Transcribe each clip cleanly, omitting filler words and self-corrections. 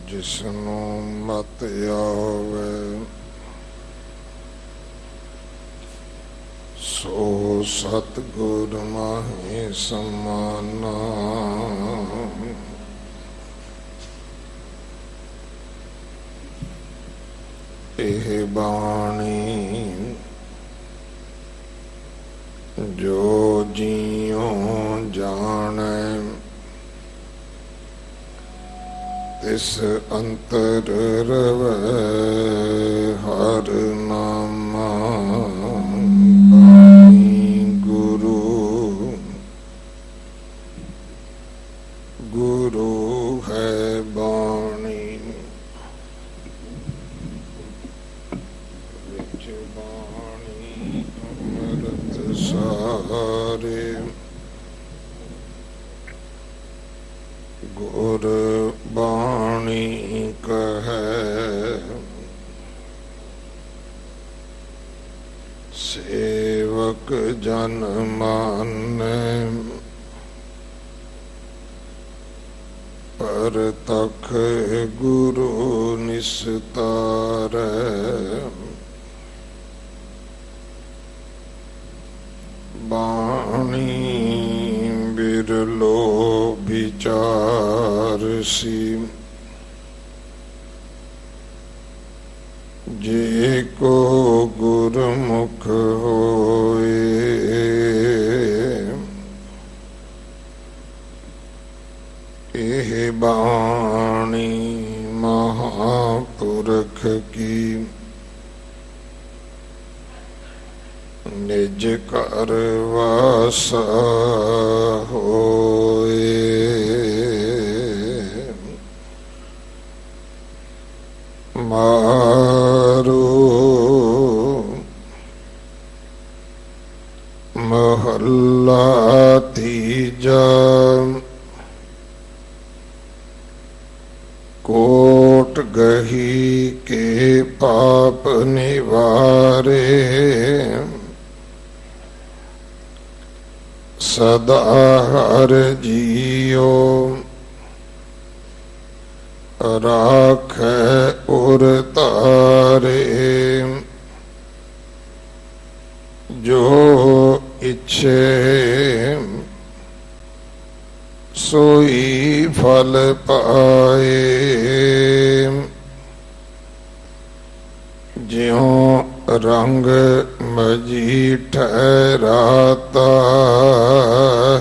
ਜਿਸਨੂੰ ਮਤ ਆਵੇ ਸੋ ਸਤਿਗੁਰ ਮਾਹੀ ਸਮਾਨਾ। ਇਹ ਬਾਣੀ ਜੋ ਜੀਉ ਜਾਣੈ ਤਿਸ ਅੰਤਰ ਰਵੈ ਹਰ ਨਾਮਾ। ਬਾਣੀ ਗੁਰੂ ਗੁਰੂ ਹੈ ਬਾਣੀ ਵਿੱਚ ਬਾਣੀ ਅੰਮ੍ਰਿਤ ਸਾਰੇ। ਗੁਰ ਬਾਣੀ ਕਹੈ ਸੇਵਕ ਜਨ ਮਾਨੈ ਪਰਤਖ ਗੁਰੂ ਨਿਸਤਾਰੈ। ਬਾਣੀ ਬਿਰਲੋ ਵਿਚਾਰਸੀ ਜੇ ਕੋ ਗੁਰਮੁਖ ਹੋਏ। ਇਹ ਬਾਣੀ ਮਹਾਂਪੁਰਖ ਕੀ ਨਿਜ ਘਰ ਵਾਸਾ ਹੋਏ। ਮਾਰੋ ਮਹੱਲਾ ਤੀਜਾ। ਕੋਟ ਗਹੀ ਕੇ ਪਾਪ ਨਿਵਾਰੇ ਸਦਾ ਹਰ ਜੀਉ ਰਾਖੈ ਉਰ ਤਾਰੇ। ਜੋ ਇੱਛੇ ਸੋਈ ਫਲ ਪਾਏ। ਜਿਉ ਰੰਗ ਮਜੀਠੈ ਰਾਤਾ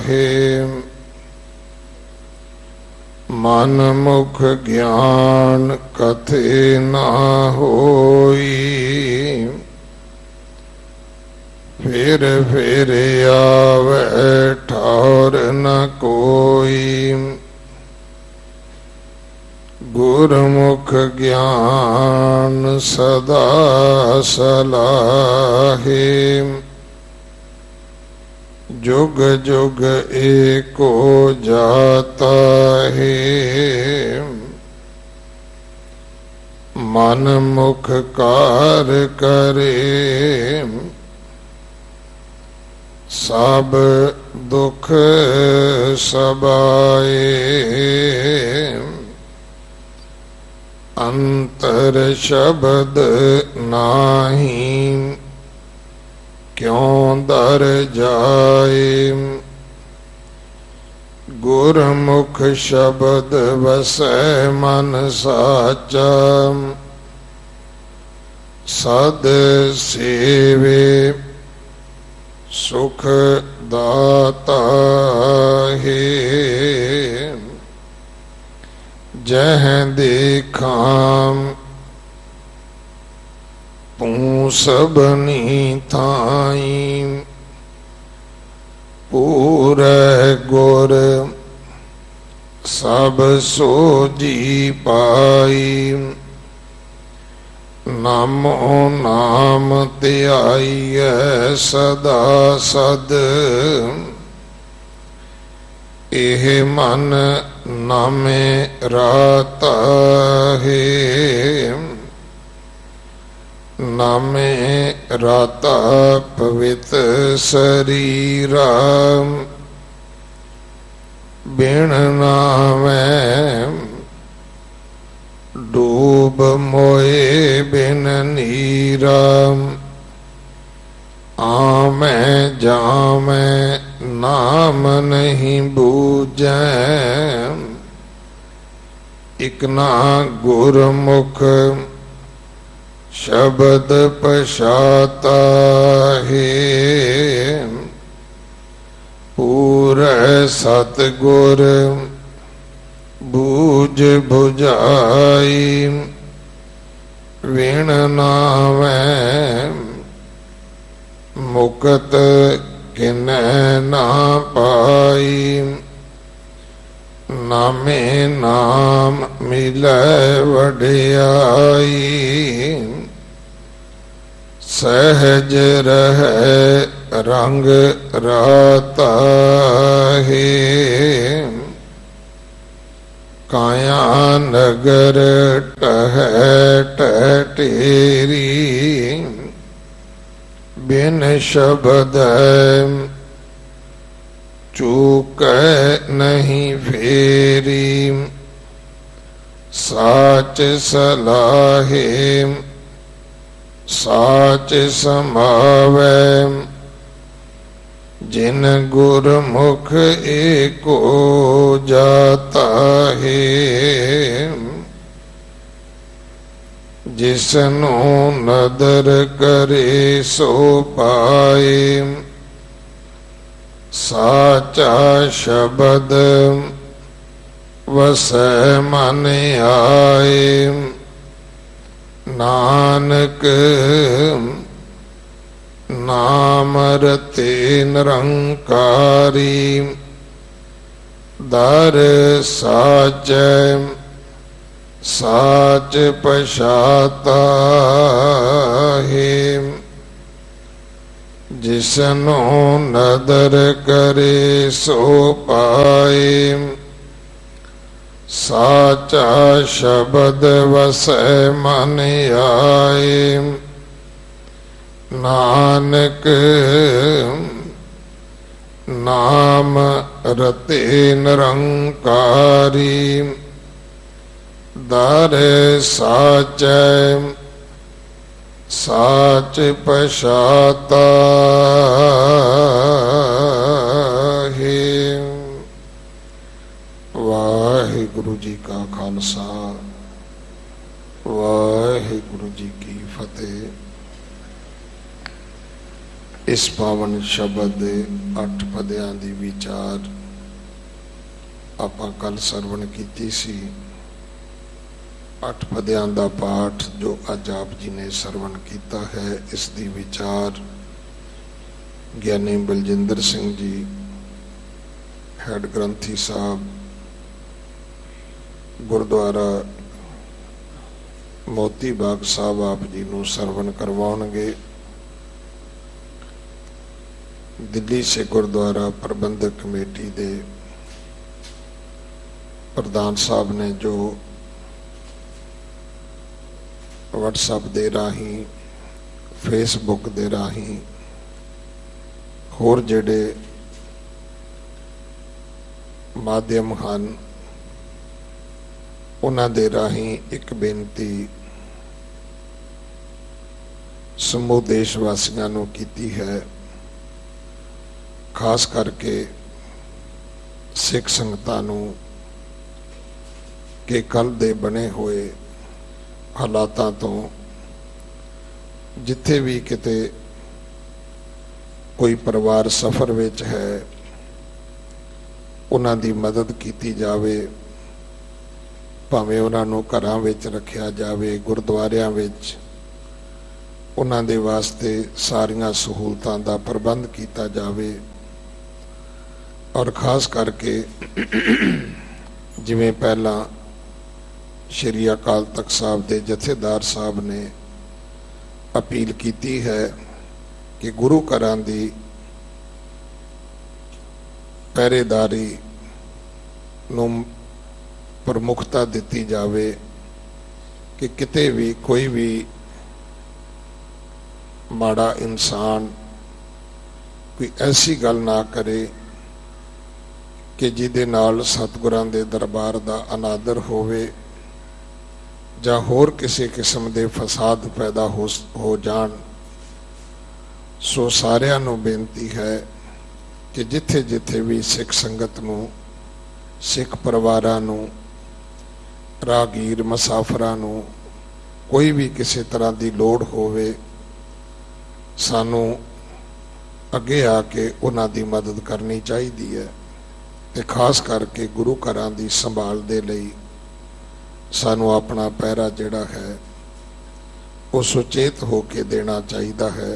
ਹੈ ਮਨ ਮੁਖ ਗਿਆਨ ਕਥੇ ਨਾ ਹੋਈ। ਫਿਰ ਫਿਰ ਆਵੈ ਠੌਰ ਨ ਕੋਈ। ਗੁਰਮੁਖ ਗਿਆਨ ਸਦਾ ਸਲਾਹੇ ਜੁਗ ਜੁਗ ਏਕੋ ਜਾਤਾ ਹੈ। ਮਨ ਮੁਖ ਕਾਰ ਕਰੇ ਸਭ ਦੁਖ ਸਬਾਏ। ਅੰਤਰ ਸ਼ਬਦ ਨਾਹੀ ਕਿਉ ਦਰ ਜਾਏ। ਗੁਰਮੁਖ ਸ਼ਬਦ ਵਸੈ ਮਨ ਸਾਚਾ ਸਦ ਸੇਵੇ ਸੁਖ ਦਾਤਾ ਹੈ। ਜਹ ਦੇਖਾਂ ਤੂੰ ਸਭਨੀ ਥਾਈ ਪੂਰੇ ਗੁਰ ਸਭ ਸੋਜੀ ਪਾਈ। ਨਾਮੋ ਨਾਮ ਧਿਆਈਐ ਸਦਾ ਸਦ ਇਹ ਮਨ ਨਾਮੇ ਰਾਤਾ ਹੈ। ਨਾਮੇ ਰਾਤਾ ਪਵਿੱਤ ਸਰੀਰਾ ਬਿਨ ਨਾਮੈ ਲੋਭ ਮੋਏ ਬਿਨ ਨੀਰਾ, ਆਮੈ ਜਾਮੈ ਨਾਮ ਨਹੀਂ ਬੂਝੈ, ਇਕ ਨਾ ਗੁਰਮੁਖ ਸ਼ਬਦ ਪਛਾਤਾ ਹੈ, ਪੂਰੈ ਸਤਿਗੁਰ ਬੂਝ ਬੁਝਾਈ, ਵਿਣ ਨਾਵੈ ਮੁਕਤ ਕਿਨੈ ਨਾ ਪਾਈ, ਨਾਮੇ ਨਾਮ ਮਿਲੈ ਵਡਿਆਈ, ਸਹਿਜ ਰਹਿ ਰੰਗ ਰਾਤਾ ਹੈ, ਕਾਇਆ ਨਗਰ ਟਹੈ ਟਟੇਰੀ, ਬਿਨ ਸ਼ਬਦ ਚੂਕੈ ਨਹੀਂ ਫੇਰੀ, ਸਾਚ ਸਲਾਹੇ ਸਾਚ ਸਮਾਵੈ, ਜਿਨ ਗੁਰਮੁਖ ਏਕੋ ਜਾਤਾ ਹੈ, ਜਿਸਨੂੰ ਨਦਰ ਕਰੇ ਸੋ ਪਾਏ, ਸਾਚਾ ਸ਼ਬਦ ਵਸੈ ਮਨ ਆਏ, ਨਾਨਕ ਨਾਮ ਰਤੇ ਨਿਰੰਕਾਰੀ, ਦਰ ਸਾਚੈ ਸਾਚ ਪਛਾਤਾ ਹੈ, ਜਿਸਨੂੰ ਨਦਰ ਕਰੇ ਸੋ ਪਾਏ, ਸਾਚਾ ਸ਼ਬਦ ਵਸੈ ਮਨ ਆਏ, ਨਾਨਕ ਨਾਮ ਰਤੇ ਨਿਰੰਕਾਰੀ, ਦਰ ਸਾਚੈ ਸਾਚ ਪਛਾਤਾ ਹੈ। ਵਾਹਿਗੁਰੂ ਜੀ ਕਾ ਖਾਲਸਾ, ਵਾਹਿਗੁਰੂ ਜੀ ਕੀ ਫਤਿਹ। ਇਸ ਪਾਵਨ ਸ਼ਬਦ ਦੇ 8 ਪਦਿਆਂ ਦੀ ਵਿਚਾਰ ਆਪਾਂ ਕੱਲ ਸਰਵਣ ਕੀਤੀ ਸੀ। 8 ਪਦਿਆਂ ਦਾ ਪਾਠ ਜੋ ਅੱਜ ਆਪ ਜੀ ਨੇ ਸਰਵਣ ਕੀਤਾ ਹੈ, ਇਸ ਦੀ ਵਿਚਾਰ ਗਿਆਨੀ ਬਲਜਿੰਦਰ ਸਿੰਘ ਜੀ ਹੈਡ ਗ੍ਰੰਥੀ ਸਾਹਿਬ ਗੁਰਦੁਆਰਾ ਮੋਤੀ ਬਾਗ ਸਾਹਿਬ ਆਪ ਜੀ ਨੂੰ ਸਰਵਣ ਕਰਵਾਉਣਗੇ। ਦਿੱਲੀ ਸੇ ਗੁਰਦੁਆਰਾ ਪ੍ਰਬੰਧਕ ਕਮੇਟੀ ਦੇ ਪ੍ਰਧਾਨ ਸਾਹਿਬ ਨੇ ਜੋ WhatsApp ਦੇ ਰਾਹੀਂ, Facebook ਦੇ ਰਾਹੀਂ, ਹੋਰ ਜਿਹੜੇ ਮਾਧਿਅਮ ਹਨ, ਉਹਨਾਂ ਦੇ ਰਾਹੀਂ ਇੱਕ ਬੇਨਤੀ ਸਮੂਹ ਦੇਸ਼ ਵਾਸੀਆਂ ਨੂੰ ਕੀਤੀ ਹੈ, ਖਾਸ ਕਰਕੇ ਸਿੱਖ ਸੰਗਤਾਂ ਨੂੰ, ਕਿ ਕੱਲ ਦੇ ਬਣੇ ਹੋਏ ਹਾਲਾਤਾਂ ਤੋਂ ਜਿੱਥੇ ਵੀ ਕਿਤੇ ਕੋਈ ਪਰਿਵਾਰ ਸਫ਼ਰ ਵਿੱਚ ਹੈ, ਉਹਨਾਂ ਦੀ ਮਦਦ ਕੀਤੀ ਜਾਵੇ। ਭਾਵੇਂ ਉਹਨਾਂ ਨੂੰ ਘਰਾਂ ਵਿੱਚ ਰੱਖਿਆ ਜਾਵੇ, ਗੁਰਦੁਆਰਿਆਂ ਵਿੱਚ ਉਹਨਾਂ ਦੇ ਵਾਸਤੇ ਸਾਰੀਆਂ ਸਹੂਲਤਾਂ ਦਾ ਪ੍ਰਬੰਧ ਕੀਤਾ ਜਾਵੇ। ਔਰ ਖਾਸ ਕਰਕੇ ਜਿਵੇਂ ਪਹਿਲਾਂ ਸ਼੍ਰੀ ਅਕਾਲ ਤਖਤ ਸਾਹਿਬ ਦੇ ਜਥੇਦਾਰ ਸਾਹਿਬ ਨੇ ਅਪੀਲ ਕੀਤੀ ਹੈ ਕਿ ਗੁਰੂ ਘਰਾਂ ਦੀ ਪਹਿਰੇਦਾਰੀ ਨੂੰ ਪ੍ਰਮੁੱਖਤਾ ਦਿੱਤੀ ਜਾਵੇ, ਕਿ ਕਿਤੇ ਵੀ ਕੋਈ ਵੀ ਮਾੜਾ ਇਨਸਾਨ ਕੋਈ ਐਸੀ ਗੱਲ ਨਾ ਕਰੇ ਕਿ ਜਿਹਦੇ ਨਾਲ ਸਤਿਗੁਰਾਂ ਦੇ ਦਰਬਾਰ ਦਾ ਅਨਾਦਰ ਹੋਵੇ, ਜਾਂ ਹੋਰ ਕਿਸੇ ਕਿਸਮ ਦੇ ਫਸਾਦ ਪੈਦਾ ਹੋ ਜਾਣ। ਸੋ ਸਾਰਿਆਂ ਨੂੰ ਬੇਨਤੀ ਹੈ ਕਿ ਜਿੱਥੇ ਜਿੱਥੇ ਵੀ ਸਿੱਖ ਸੰਗਤ ਨੂੰ, ਸਿੱਖ ਪਰਿਵਾਰਾਂ ਨੂੰ, ਰਾਹਗੀਰ ਮੁਸਾਫਰਾਂ ਨੂੰ ਕੋਈ ਵੀ ਕਿਸੇ ਤਰ੍ਹਾਂ ਦੀ ਲੋੜ ਹੋਵੇ, ਸਾਨੂੰ ਅੱਗੇ ਆ ਕੇ ਉਹਨਾਂ ਦੀ ਮਦਦ ਕਰਨੀ ਚਾਹੀਦੀ ਹੈ। ਤੇ ਖਾਸ ਕਰਕੇ ਗੁਰੂ ਘਰਾਂ ਦੀ ਸੰਭਾਲ ਦੇ ਲਈ ਸਾਨੂੰ ਆਪਣਾ ਪਹਿਰਾ ਜਿਹੜਾ ਹੈ ਉਹ ਸੁਚੇਤ ਹੋ ਕੇ ਦੇਣਾ ਚਾਹੀਦਾ ਹੈ।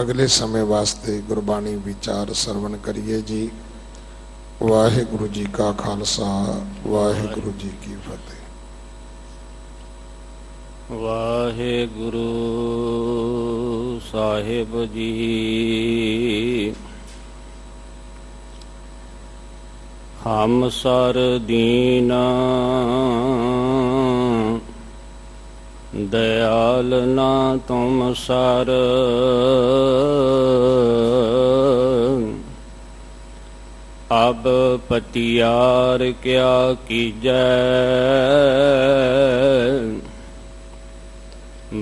ਅਗਲੇ ਸਮੇਂ ਵਾਸਤੇ ਗੁਰਬਾਣੀ ਵਿਚਾਰ ਸਰਵਣ ਕਰੀਏ ਜੀ। ਵਾਹਿਗੁਰੂ ਜੀ ਕਾ ਖਾਲਸਾ, ਵਾਹਿਗੁਰੂ ਜੀ ਕੀ ਫਤਿਹ। ਵਾਹਿਗੁਰੂ ਸਾਹਿਬ ਜੀ। ਹਮ ਸਰ ਦੀਨਾ दयाल ना तुम सर, अब पतियार क्या कीजै,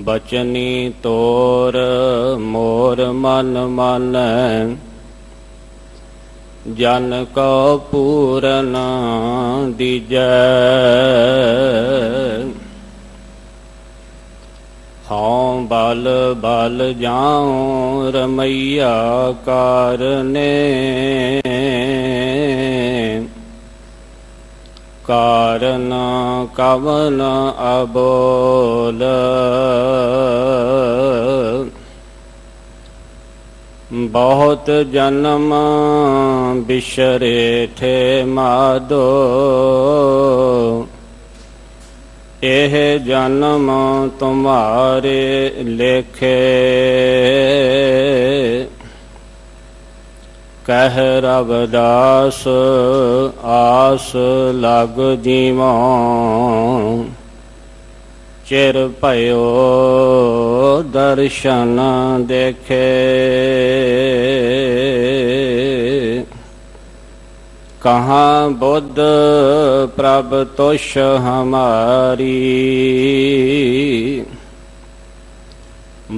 बचनी तोर मोर मन मानै, जन को पूरन दीजै। हाँ बल बल जाऊं रमैया कारने, कारण कवन अबोल, बहुत जन्म बिसरे थे माधो, एह जन्म तुम्हारे लेखे, कह रविदास आस लग जीवों, चिर भयो दर्शन देखे, कहाँ बुद्ध प्रभ तुष हमारी,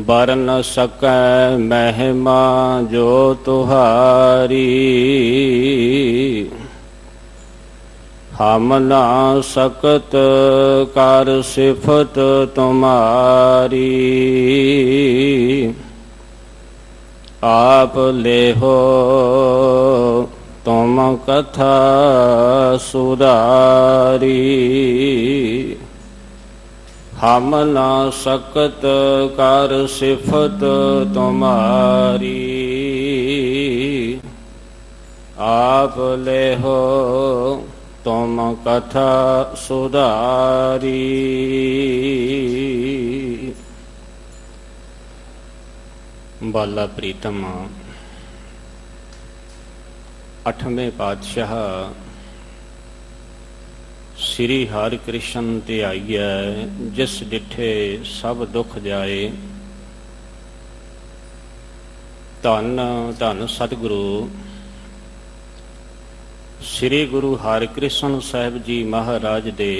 बरन सकै महिमा जो तुहारी, हम ना सकत कर सिफत तुम्हारी, आप ले हो तुम कथा सुधारी, हम ना सकत कर सिफत तुम्हारी, आप ले हो तुम कथा सुधारी। बाला प्रीतम 8वें पातशाह श्री हरि कृष्ण ते आईए, जिस डिठे सब दुख जाए। धन धन सतगुरु श्री गुरु हरिकृष्ण साहिब जी महाराज दे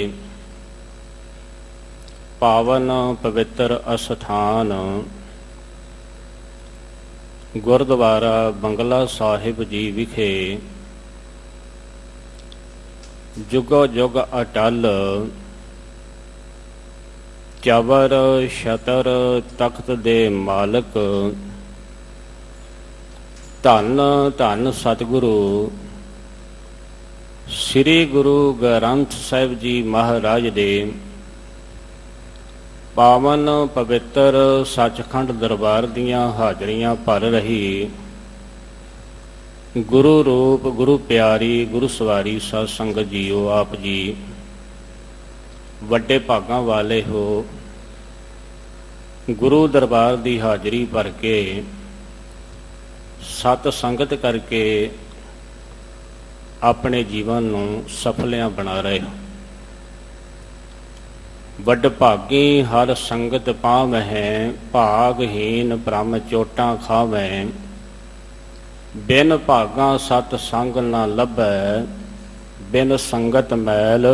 पावन पवित्र अस्थान गुरुद्वारा बंगला साहिब जी विखे जुगो जुग अटल चवर छतर तख्त दे मालक, धन धन सतगुरु श्री गुरु ग्रंथ साहिब जी महाराज दे पावन पवित्र सचखंड दरबार दियां हाजरियां भर रही गुरु रूप गुरु प्यारी गुरु सवारी साध संगत जीओ, आप जी वड्डे भागां वाले हो। गुरु दरबार दी हाजरी भर के सत संगत करके अपने जीवन नूं सफलियां बना रहे हो। वड भागी हर संगत पावैं, भागहीन भ्रम चोटां खावैं, बिन भागां सत संग न लभै, बिन संगत मैल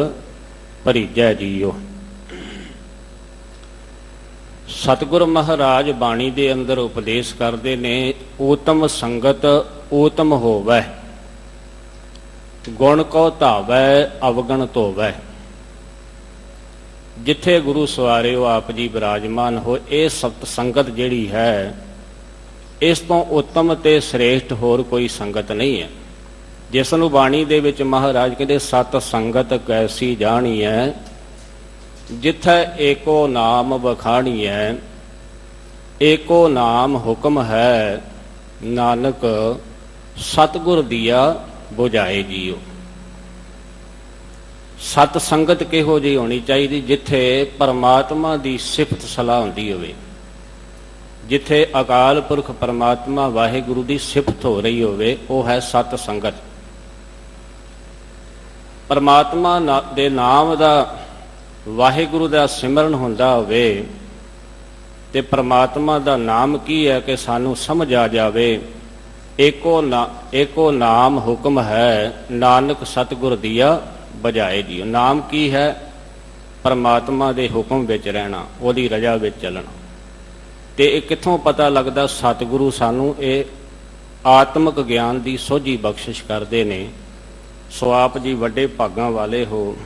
भरीजै जीओ। ਸਤਿਗੁਰ ਮਹਾਰਾਜ ਬਾਣੀ ਦੇ ਅੰਦਰ ਉਪਦੇਸ਼ ਕਰਦੇ ਨੇ, ਊਤਮ ਸੰਗਤ ਊਤਮ ਹੋਵੈ, ਗੁਣ ਕੋ ਧਾਵੈ ਅਵਗਣ ਧੋਵੈ। ਜਿੱਥੇ ਗੁਰੂ ਸਵਾਰਿਓ ਆਪ ਜੀ ਬਿਰਾਜਮਾਨ ਹੋ, ਇਹ ਸਤ ਸੰਗਤ ਜਿਹੜੀ ਹੈ, ਇਸ ਤੋਂ ਉੱਤਮ ਤੇ ਸ੍ਰੇਸ਼ਟ ਹੋਰ ਕੋਈ ਸੰਗਤ ਨਹੀਂ ਹੈ, ਜਿਸ ਨੂੰ ਬਾਣੀ ਦੇ ਵਿੱਚ ਮਹਾਰਾਜ ਕਹਿੰਦੇ ਸਤ ਸੰਗਤ ਕੈਸੀ ਜਾਣੀ ਹੈ, ਜਿੱਥੈ ਏਕੋ ਨਾਮ ਵਖਾਣੀ ਹੈ, ਏਕੋ ਨਾਮ ਹੁਕਮ ਹੈ, ਨਾਨਕ ਸਤਿਗੁਰ ਦੀਆ ਬੁਝਾਏ ਜੀਓ। ਸਤ ਸੰਗਤ ਕਿਹੋ ਜਿਹੀ ਹੋਣੀ ਚਾਹੀਦੀ? ਜਿੱਥੇ ਪਰਮਾਤਮਾ ਦੀ ਸਿਫਤ ਸਲਾਹ ਹੁੰਦੀ ਹੋਵੇ, ਜਿੱਥੇ ਅਕਾਲ ਪੁਰਖ ਪਰਮਾਤਮਾ ਵਾਹਿਗੁਰੂ ਦੀ ਸਿਫਤ ਹੋ ਰਹੀ ਹੋਵੇ, ਉਹ ਹੈ ਸਤ ਸੰਗਤ। ਪਰਮਾਤਮਾ ਦੇ ਨਾਮ ਦਾ, ਵਾਹਿਗੁਰੂ ਦਾ ਸਿਮਰਨ ਹੁੰਦਾ ਹੋਵੇ, ਤੇ ਪਰਮਾਤਮਾ ਦਾ ਨਾਮ ਕੀ ਹੈ ਕਿ ਸਾਨੂੰ ਸਮਝ ਆ ਜਾਵੇ। ਏਕੋ ਨਾਮ ਹੁਕਮ ਹੈ, ਨਾਨਕ ਸਤਿਗੁਰ ਦੀਆ ਬਜਾਏ ਜੀਓ। ਨਾਮ ਕੀ ਹੈ? ਪਰਮਾਤਮਾ ਦੇ ਹੁਕਮ ਵਿੱਚ ਰਹਿਣਾ, ਉਹਦੀ ਰਜ਼ਾ ਵਿੱਚ ਚੱਲਣਾ। ਤੇ ਇਹ ਕਿੱਥੋਂ ਪਤਾ ਲੱਗਦਾ? ਸਤਿਗੁਰੂ ਸਾਨੂੰ ਇਹ ਆਤਮਿਕ ਗਿਆਨ ਦੀ ਸੋਝੀ ਬਖਸ਼ਿਸ਼ ਕਰਦੇ ਨੇ। ਸੋ ਆਪ ਜੀ ਵੱਡੇ ਭਾਗਾਂ ਵਾਲੇ ਹੋ,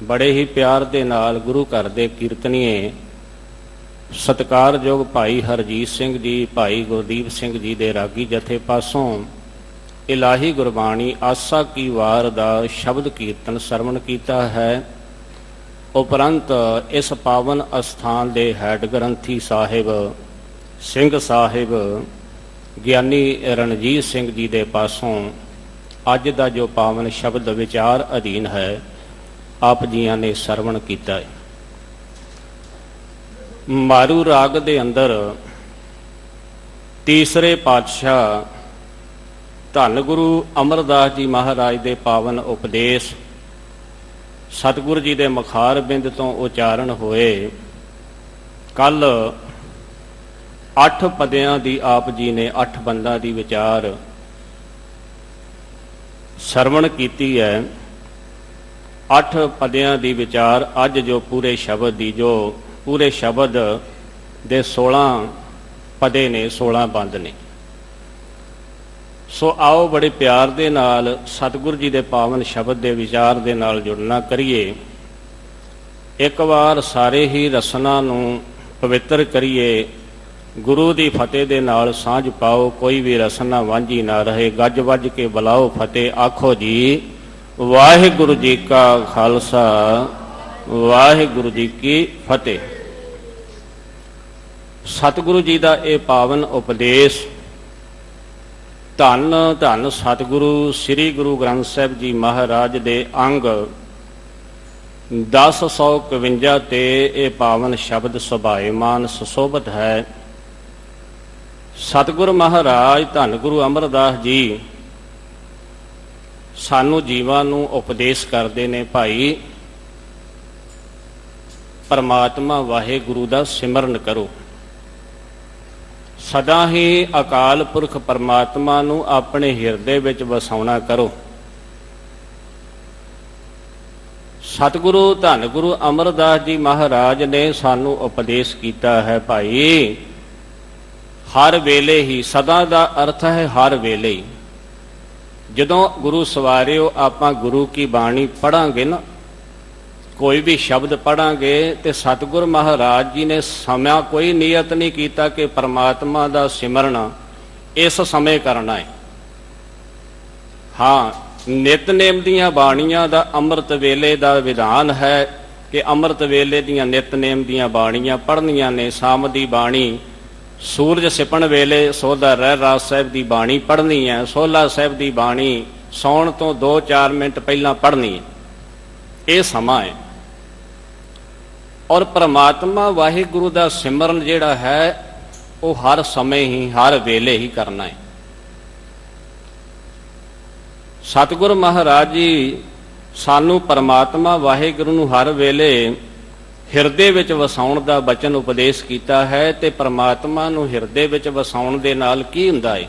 ਬੜੇ ਹੀ ਪਿਆਰ ਦੇ ਨਾਲ ਗੁਰੂ ਘਰ ਦੇ ਕੀਰਤਨੀਏ ਸਤਿਕਾਰਯੋਗ ਭਾਈ ਹਰਜੀਤ ਸਿੰਘ ਜੀ, ਭਾਈ ਗੁਰਦੀਪ ਸਿੰਘ ਜੀ ਦੇ ਰਾਗੀ ਜਥੇ ਪਾਸੋਂ ਇਲਾਹੀ ਗੁਰਬਾਣੀ ਆਸਾ ਕੀ ਵਾਰ ਦਾ ਸ਼ਬਦ ਕੀਰਤਨ ਸਰਵਣ ਕੀਤਾ ਹੈ। ਉਪਰੰਤ ਇਸ ਪਾਵਨ ਅਸਥਾਨ ਦੇ ਹੈਡ ਗ੍ਰੰਥੀ ਸਾਹਿਬ ਸਿੰਘ ਸਾਹਿਬ ਗਿਆਨੀ ਰਣਜੀਤ ਸਿੰਘ ਜੀ ਦੇ ਪਾਸੋਂ ਅੱਜ ਦਾ ਜੋ ਪਾਵਨ ਸ਼ਬਦ ਵਿਚਾਰ ਅਧੀਨ ਹੈ, ਆਪ ਜੀਆਂ ਨੇ ਸਰਵਣ ਕੀਤਾ ਹੈ। ਮਾਰੂ ਰਾਗ ਦੇ ਅੰਦਰ ਤੀਸਰੇ ਪਾਤਸ਼ਾਹ ਧੰਨ ਗੁਰੂ ਅਮਰਦਾਸ ਜੀ ਮਹਾਰਾਜ ਦੇ ਪਾਵਨ ਉਪਦੇਸ਼ ਸਤਿਗੁਰੂ ਜੀ ਦੇ ਮੁਖਾਰ ਬਿੰਦ ਤੋਂ ਉਚਾਰਨ ਹੋਏ। ਕੱਲ 8 ਪਦਿਆਂ ਦੀ ਆਪ ਜੀ ਨੇ 8 ਬੰਦਾਂ ਦੀ ਵਿਚਾਰ ਸਰਵਣ ਕੀਤੀ ਹੈ। 8 ਪਦਿਆਂ ਦੀ ਵਿਚਾਰ ਅੱਜ ਜੋ ਪੂਰੇ ਸ਼ਬਦ ਦੀ, ਜੋ ਪੂਰੇ ਸ਼ਬਦ ਦੇ 16 ਪਦੇ ਨੇ, 16 ਬੰਦ ਨੇ। ਸੋ ਆਓ ਬੜੇ ਪਿਆਰ ਦੇ ਨਾਲ ਸਤਿਗੁਰੂ ਜੀ ਦੇ ਪਾਵਨ ਸ਼ਬਦ ਦੇ ਵਿਚਾਰ ਦੇ ਨਾਲ ਜੁੜਨਾ ਕਰੀਏ। ਇੱਕ ਵਾਰ ਸਾਰੇ ਹੀ ਰਸਨਾ ਨੂੰ ਪਵਿੱਤਰ ਕਰੀਏ। ਗੁਰੂ ਦੀ ਫਤਿਹ ਦੇ ਨਾਲ ਸਾਂਝ ਪਾਓ, ਕੋਈ ਵੀ ਰਸਨਾ ਵਾਂਝੀ ਨਾ ਰਹੇ। ਗੱਜ ਵੱਜ ਕੇ ਬੁਲਾਓ ਫਤਿਹ, ਆਖੋ ਜੀ ਵਾਹਿਗੁਰੂ ਜੀ ਕਾ ਖਾਲਸਾ, ਵਾਹਿਗੁਰੂ ਜੀ ਕੀ ਫਤਿਹ। ਸਤਿਗੁਰੂ ਜੀ ਦਾ ਇਹ ਪਾਵਨ ਉਪਦੇਸ਼ ਧੰਨ ਧੰਨ ਸਤਿਗੁਰੂ ਸ੍ਰੀ ਗੁਰੂ ਗ੍ਰੰਥ ਸਾਹਿਬ ਜੀ ਮਹਾਰਾਜ ਦੇ ਅੰਗ 1051 ਤੇ ਇਹ ਪਾਵਨ ਸ਼ਬਦ ਸੁਭਾਏਮਾਨ ਸੁਸ਼ੋਭਿਤ ਹੈ। ਸਤਿਗੁਰੂ ਮਹਾਰਾਜ ਧੰਨ ਗੁਰੂ ਅਮਰਦਾਸ ਜੀ ਸਾਨੂੰ ਜੀਵਾਂ ਨੂੰ ਉਪਦੇਸ਼ ਕਰਦੇ ਨੇ, ਭਾਈ ਪਰਮਾਤਮਾ ਵਾਹਿਗੁਰੂ ਦਾ ਸਿਮਰਨ ਕਰੋ। ਸਦਾ ਹੀ ਅਕਾਲ ਪੁਰਖ ਪਰਮਾਤਮਾ ਨੂੰ ਆਪਣੇ ਹਿਰਦੇ ਵਿੱਚ ਵਸਾਉਣਾ ਕਰੋ। ਸਤਿਗੁਰੂ ਧੰਨ ਗੁਰੂ ਅਮਰਦਾਸ ਜੀ ਮਹਾਰਾਜ ਨੇ ਸਾਨੂੰ ਉਪਦੇਸ਼ ਕੀਤਾ ਹੈ, ਭਾਈ ਹਰ ਵੇਲੇ ਹੀ, ਸਦਾ ਦਾ ਅਰਥ ਹੈ ਹਰ ਵੇਲੇ ਹੀ। ਜਦੋਂ ਗੁਰੂ ਸਵਾਰਿਓ ਆਪਾਂ ਗੁਰੂ ਕੀ ਬਾਣੀ ਪੜਾਂਗੇ ਨਾ, ਕੋਈ ਵੀ ਸ਼ਬਦ ਪੜਾਂਗੇ, ਤੇ ਸਤਿਗੁਰ ਮਹਾਰਾਜ ਜੀ ਨੇ ਸਮਾਂ ਕੋਈ ਨਿਯਤ ਨਹੀਂ ਕੀਤਾ ਕਿ ਪਰਮਾਤਮਾ ਦਾ ਸਿਮਰਨ ਇਸ ਸਮੇਂ ਕਰਨਾ ਹੈ। ਹਾਂ, ਨਿਤਨੇਮ ਦੀਆਂ ਬਾਣੀਆਂ ਦਾ ਅੰਮ੍ਰਿਤ ਵੇਲੇ ਦਾ ਵਿਧਾਨ ਹੈ ਕਿ ਅੰਮ੍ਰਿਤ ਵੇਲੇ ਦੀਆਂ ਨਿਤਨੇਮ ਦੀਆਂ ਬਾਣੀਆਂ ਪੜ੍ਹਨੀਆਂ ਨੇ। ਸ਼ਾਮ ਦੀ ਬਾਣੀ ਸੂਰਜ ਸਿਪਣ ਵੇਲੇ ਸੋਧਾ ਰਹਿਰਾਸ ਸਾਹਿਬ ਦੀ ਬਾਣੀ ਪੜ੍ਹਨੀ ਹੈ। ਸੋਹਲਾ ਸਾਹਿਬ ਦੀ ਬਾਣੀ ਸੌਣ ਤੋਂ 2-4 ਮਿੰਟ ਪਹਿਲਾਂ ਪੜ੍ਹਨੀ ਹੈ। ਇਹ ਸਮਾਂ ਹੈ। ਔਰ ਪਰਮਾਤਮਾ ਵਾਹਿਗੁਰੂ ਦਾ ਸਿਮਰਨ ਜਿਹੜਾ ਹੈ ਉਹ ਹਰ ਸਮੇਂ ਹੀ, ਹਰ ਵੇਲੇ ਹੀ ਕਰਨਾ ਹੈ। ਸਤਿਗੁਰ ਮਹਾਰਾਜ ਜੀ ਸਾਨੂੰ ਪਰਮਾਤਮਾ ਵਾਹਿਗੁਰੂ ਨੂੰ ਹਰ ਵੇਲੇ ਹਿਰਦੇ ਵਿੱਚ ਵਸਾਉਣ ਦਾ ਬਚਨ ਉਪਦੇਸ਼ ਕੀਤਾ ਹੈ। ਤੇ ਪਰਮਾਤਮਾ ਨੂੰ ਹਿਰਦੇ ਵਿੱਚ ਵਸਾਉਣ ਦੇ ਨਾਲ ਕੀ ਹੁੰਦਾ ਹੈ?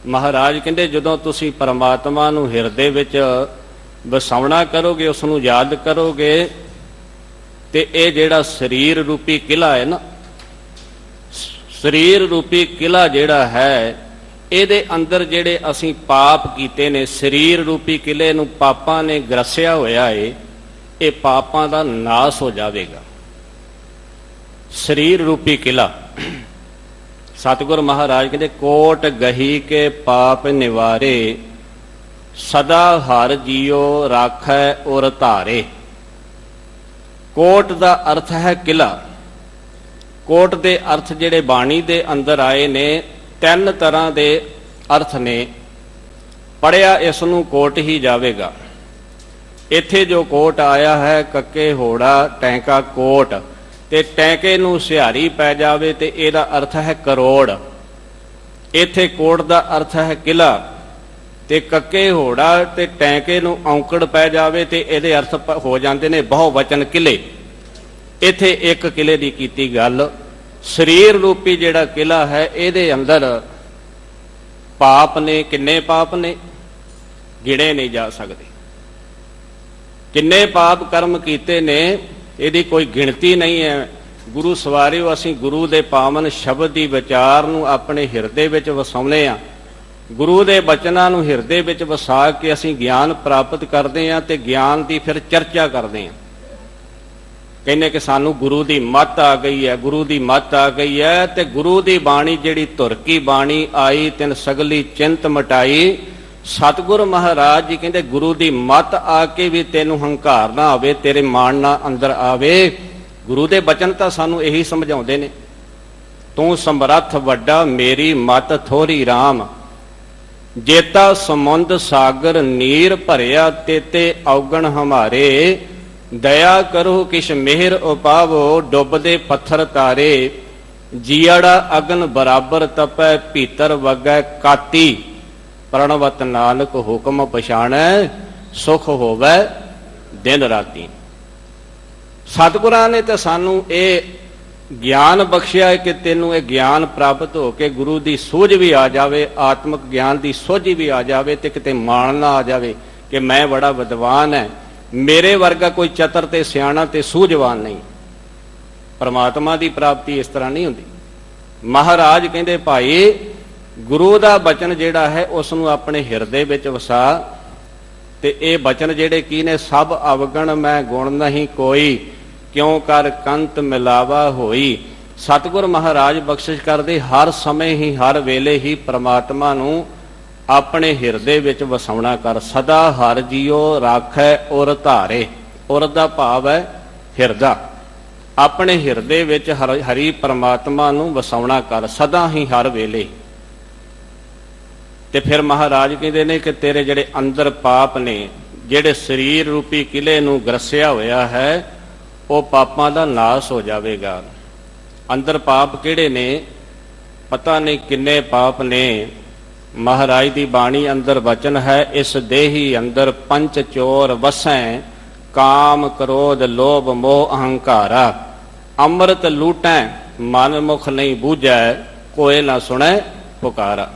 ਮਹਾਰਾਜ ਕਹਿੰਦੇ ਜਦੋਂ ਤੁਸੀਂ ਪਰਮਾਤਮਾ ਨੂੰ ਹਿਰਦੇ ਵਿੱਚ ਵਸਾਉਣਾ ਕਰੋਗੇ, ਉਸ ਨੂੰ ਯਾਦ ਕਰੋਗੇ, ਤੇ ਇਹ ਜਿਹੜਾ ਸਰੀਰ ਰੂਪੀ ਕਿਲਾ ਹੈ ਨਾ, ਸਰੀਰ ਰੂਪੀ ਕਿਲਾ ਜਿਹੜਾ ਹੈ, ਇਹਦੇ ਅੰਦਰ ਜਿਹੜੇ ਅਸੀਂ ਪਾਪ ਕੀਤੇ ਨੇ, ਸਰੀਰ ਰੂਪੀ ਕਿਲੇ ਨੂੰ ਪਾਪਾਂ ਨੇ ਗਰਸਿਆ ਹੋਇਆ ਏ, ਇਹ ਪਾਪਾਂ ਦਾ ਨਾਸ ਹੋ ਜਾਵੇਗਾ। ਸਰੀਰ ਰੂਪੀ ਕਿਲਾ, ਸਤਿਗੁਰ ਮਹਾਰਾਜ ਕਹਿੰਦੇ ਕੋਟ ਗਹੀ ਕੇ ਪਾਪ ਨਿਵਾਰੇ, ਸਦਾ ਹਰ ਜੀਉ ਰਾਖੈ ਔਰ ਧਾਰੇ। ਕੋਟ ਦਾ ਅਰਥ ਹੈ ਕਿਲਾ। ਕੋਟ ਦੇ ਅਰਥ ਜਿਹੜੇ ਬਾਣੀ ਦੇ ਅੰਦਰ ਆਏ ਨੇ, ਤਿੰਨ ਤਰ੍ਹਾਂ ਦੇ ਅਰਥ ਨੇ। ਪੜਿਆ ਇਸ ਨੂੰ ਕੋਟ ਹੀ ਜਾਵੇਗਾ। ਇੱਥੇ ਜੋ ਕੋਟ ਆਇਆ ਹੈ, ਕੱਕੇ ਹੋੜਾ ਟੈਂਕਾ ਕੋਟ, ਤੇ ਟੈਂਕੇ ਨੂੰ ਸਿਹਾਰੀ ਪੈ ਜਾਵੇ ਤੇ ਇਹਦਾ ਅਰਥ ਹੈ ਕਰੋੜ। ਇੱਥੇ ਕੋਟ ਦਾ ਅਰਥ ਹੈ ਕਿਲਾ, ਤੇ ਕੱਕੇ ਹੋੜਾ ਤੇ ਟੈਂਕੇ ਨੂੰ ਔਂਕੜ ਪੈ ਜਾਵੇ ਤੇ ਇਹਦੇ ਅਰਥ ਹੋ ਜਾਂਦੇ ਨੇ ਬਹੁ ਵਚਨ ਕਿਲੇ। ਇੱਥੇ ਇੱਕ ਕਿਲੇ ਦੀ ਕੀਤੀ ਗੱਲ। ਸਰੀਰ ਰੂਪੀ ਜਿਹੜਾ ਕਿਲਾ ਹੈ, ਇਹਦੇ ਅੰਦਰ ਪਾਪ ਨੇ। ਕਿੰਨੇ ਪਾਪ ਨੇ? ਗਿਣੇ ਨਹੀਂ ਜਾ ਸਕਦੇ। ਕਿੰਨੇ ਪਾਪ ਕਰਮ ਕੀਤੇ ਨੇ, ਇਹਦੀ ਕੋਈ ਗਿਣਤੀ ਨਹੀਂ ਹੈ। ਗੁਰੂ ਸਵਾਰਿਓ, ਅਸੀਂ ਗੁਰੂ ਦੇ ਪਾਵਨ ਸ਼ਬਦ ਦੀ ਵਿਚਾਰ ਨੂੰ ਆਪਣੇ ਹਿਰਦੇ ਵਿੱਚ ਵਸਾਉਂਦੇ ਹਾਂ। ਗੁਰੂ ਦੇ ਬਚਨਾਂ ਨੂੰ ਹਿਰਦੇ ਵਿੱਚ ਵਸਾ ਕੇ ਅਸੀਂ ਗਿਆਨ ਪ੍ਰਾਪਤ ਕਰਦੇ ਹਾਂ, ਤੇ ਗਿਆਨ ਦੀ ਫਿਰ ਚਰਚਾ ਕਰਦੇ ਹਾਂ। ਕਹਿੰਦੇ ਕਿ ਸਾਨੂੰ ਗੁਰੂ ਦੀ ਮੱਤ ਆ ਗਈ ਹੈ, ਗੁਰੂ ਦੀ ਮੱਤ ਆ ਗਈ ਹੈ। ਤੇ ਗੁਰੂ ਦੀ ਬਾਣੀ ਜਿਹੜੀ ਧੁਰ ਕੀ ਬਾਣੀ ਆਈ, ਤਿਨ ਸਗਲੀ ਚਿੰਤ ਮਟਾਈ। ਸਤਿਗੁਰ ਮਹਾਰਾਜ ਜੀ ਕਹਿੰਦੇ ਗੁਰੂ ਦੀ ਮੱਤ ਆ ਕੇ ਵੀ ਤੈਨੂੰ ਹੰਕਾਰ ਨਾ ਆਵੇ, ਤੇਰੇ ਮਾਣ ਨਾ ਅੰਦਰ ਆਵੇ। ਗੁਰੂ ਦੇ ਬਚਨ ਤਾਂ ਸਾਨੂੰ ਇਹੀ ਸਮਝਾਉਂਦੇ ਨੇ, ਤੂੰ ਸਮਰੱਥ ਵੱਡਾ ਮੇਰੀ ਮੱਤ ਥੋਰੀ ਰਾਮ, ਜੇਤਾ ਸਮੁੰਦ ਸਾਗਰ ਨੀਰ ਭਰਿਆ ਤੇਤੇ ਔਗਣ ਹਮਾਰੇ, ਦਇਆ ਕਰੋ ਕਿਛ ਮਿਹਰ ਉਪਾਵੋ ਡੁੱਬਦੇ ਪੱਥਰ ਤਾਰੇ, ਜੀੜਾ ਅਗਨ ਬਰਾਬਰ ਤਪੈ ਭੀਤਰ ਵਗੈ ਕਾਤੀ, ਪ੍ਰਣਵਤ ਨਾਨਕ ਹੁਕਮ ਪਛਾਣੈ ਸੁਖ ਹੋਵੈ ਦਿਨ ਰਾਤੀ। ਸਤਿਗੁਰਾਂ ਨੇ ਤਾਂ ਸਾਨੂੰ ਇਹ ਗਿਆਨ ਬਖਸ਼ਿਆ ਹੈ ਕਿ ਤੈਨੂੰ ਇਹ ਗਿਆਨ ਪ੍ਰਾਪਤ ਹੋ ਕੇ ਗੁਰੂ ਦੀ ਸੂਝ ਵੀ ਆ ਜਾਵੇ, ਆਤਮਿਕ ਗਿਆਨ ਦੀ ਸੋਝੀ ਵੀ ਆ ਜਾਵੇ, ਤੇ ਕਿਤੇ ਮਾਣ ਨਾ ਆ ਜਾਵੇ ਕਿ ਮੈਂ ਬੜਾ ਵਿਦਵਾਨ ਹੈ, ਮੇਰੇ ਵਰਗਾ ਕੋਈ ਚਤਰ ਤੇ ਸਿਆਣਾ ਤੇ ਸੂਝਵਾਨ ਨਹੀਂ। ਪਰਮਾਤਮਾ ਦੀ ਪ੍ਰਾਪਤੀ ਇਸ ਤਰ੍ਹਾਂ ਨਹੀਂ ਹੁੰਦੀ। ਮਹਾਰਾਜ ਕਹਿੰਦੇ ਭਾਈ ਗੁਰੂ ਦਾ ਬਚਨ ਜਿਹੜਾ ਹੈ ਉਸ ਨੂੰ ਆਪਣੇ ਹਿਰਦੇ ਵਿੱਚ ਵਸਾ। ਤੇ ਇਹ ਬਚਨ ਜਿਹੜੇ ਕੀ ਨੇ? ਸਭ ਅਵਗਣ ਮੈਂ ਗੁਣ ਨਹੀਂ ਕੋਈ, ਕਿਉਂ ਕਰ ਕੰਤ ਮਿਲਾਵਾ ਹੋਈ। ਸਤਿਗੁਰ ਮਹਾਰਾਜ ਬਖਸ਼ਿਸ਼ ਕਰਦੇ ਹਰ ਸਮੇਂ ਹੀ, ਹਰ ਵੇਲੇ ਹੀ ਪ੍ਰਮਾਤਮਾ ਨੂੰ ਆਪਣੇ ਹਿਰਦੇ ਵਿੱਚ ਵਸਾਉਣਾ ਕਰ। ਸਦਾ ਹਰ ਜੀਉ ਰਾਖੈ ਔਰ ਧਾਰੇ। ਔਰ ਦਾ ਭਾਵ ਹੈ ਹਿਰਦਾ। ਆਪਣੇ ਹਿਰਦੇ ਵਿੱਚ ਹਰੀ ਪ੍ਰਮਾਤਮਾ ਨੂੰ ਵਸਾਉਣਾ ਕਰ, ਸਦਾ ਹੀ, ਹਰ ਵੇਲੇ। ਤੇ ਫਿਰ ਮਹਾਰਾਜ ਕਹਿੰਦੇ ਨੇ ਕਿ ਤੇਰੇ ਜਿਹੜੇ ਅੰਦਰ ਪਾਪ ਨੇ, ਜਿਹੜੇ ਸਰੀਰ ਰੂਪੀ ਕਿਲੇ ਨੂੰ ਗਰਸਿਆ ਹੋਇਆ ਹੈ, ਉਹ ਪਾਪਾਂ ਦਾ ਨਾਸ ਹੋ ਜਾਵੇਗਾ। ਅੰਦਰ ਪਾਪ ਕਿਹੜੇ ਨੇ? ਪਤਾ ਨਹੀਂ ਕਿੰਨੇ ਪਾਪ ਨੇ। ਮਹਾਰਾਜ ਦੀ ਬਾਣੀ ਅੰਦਰ ਵਚਨ ਹੈ, ਇਸ ਦੇਹੀ ਅੰਦਰ ਪੰਚ ਚੋਰ ਵਸੈ, ਕਾਮ ਕ੍ਰੋਧ ਲੋਭ ਮੋਹ ਅਹੰਕਾਰਾ, ਅੰਮ੍ਰਿਤ ਲੂਟੈ ਮਨ ਮੁਖ ਨਹੀਂ ਬੂਝੈ, ਕੋਏ ਨਾ ਸੁਣੈ ਪੁਕਾਰਾ।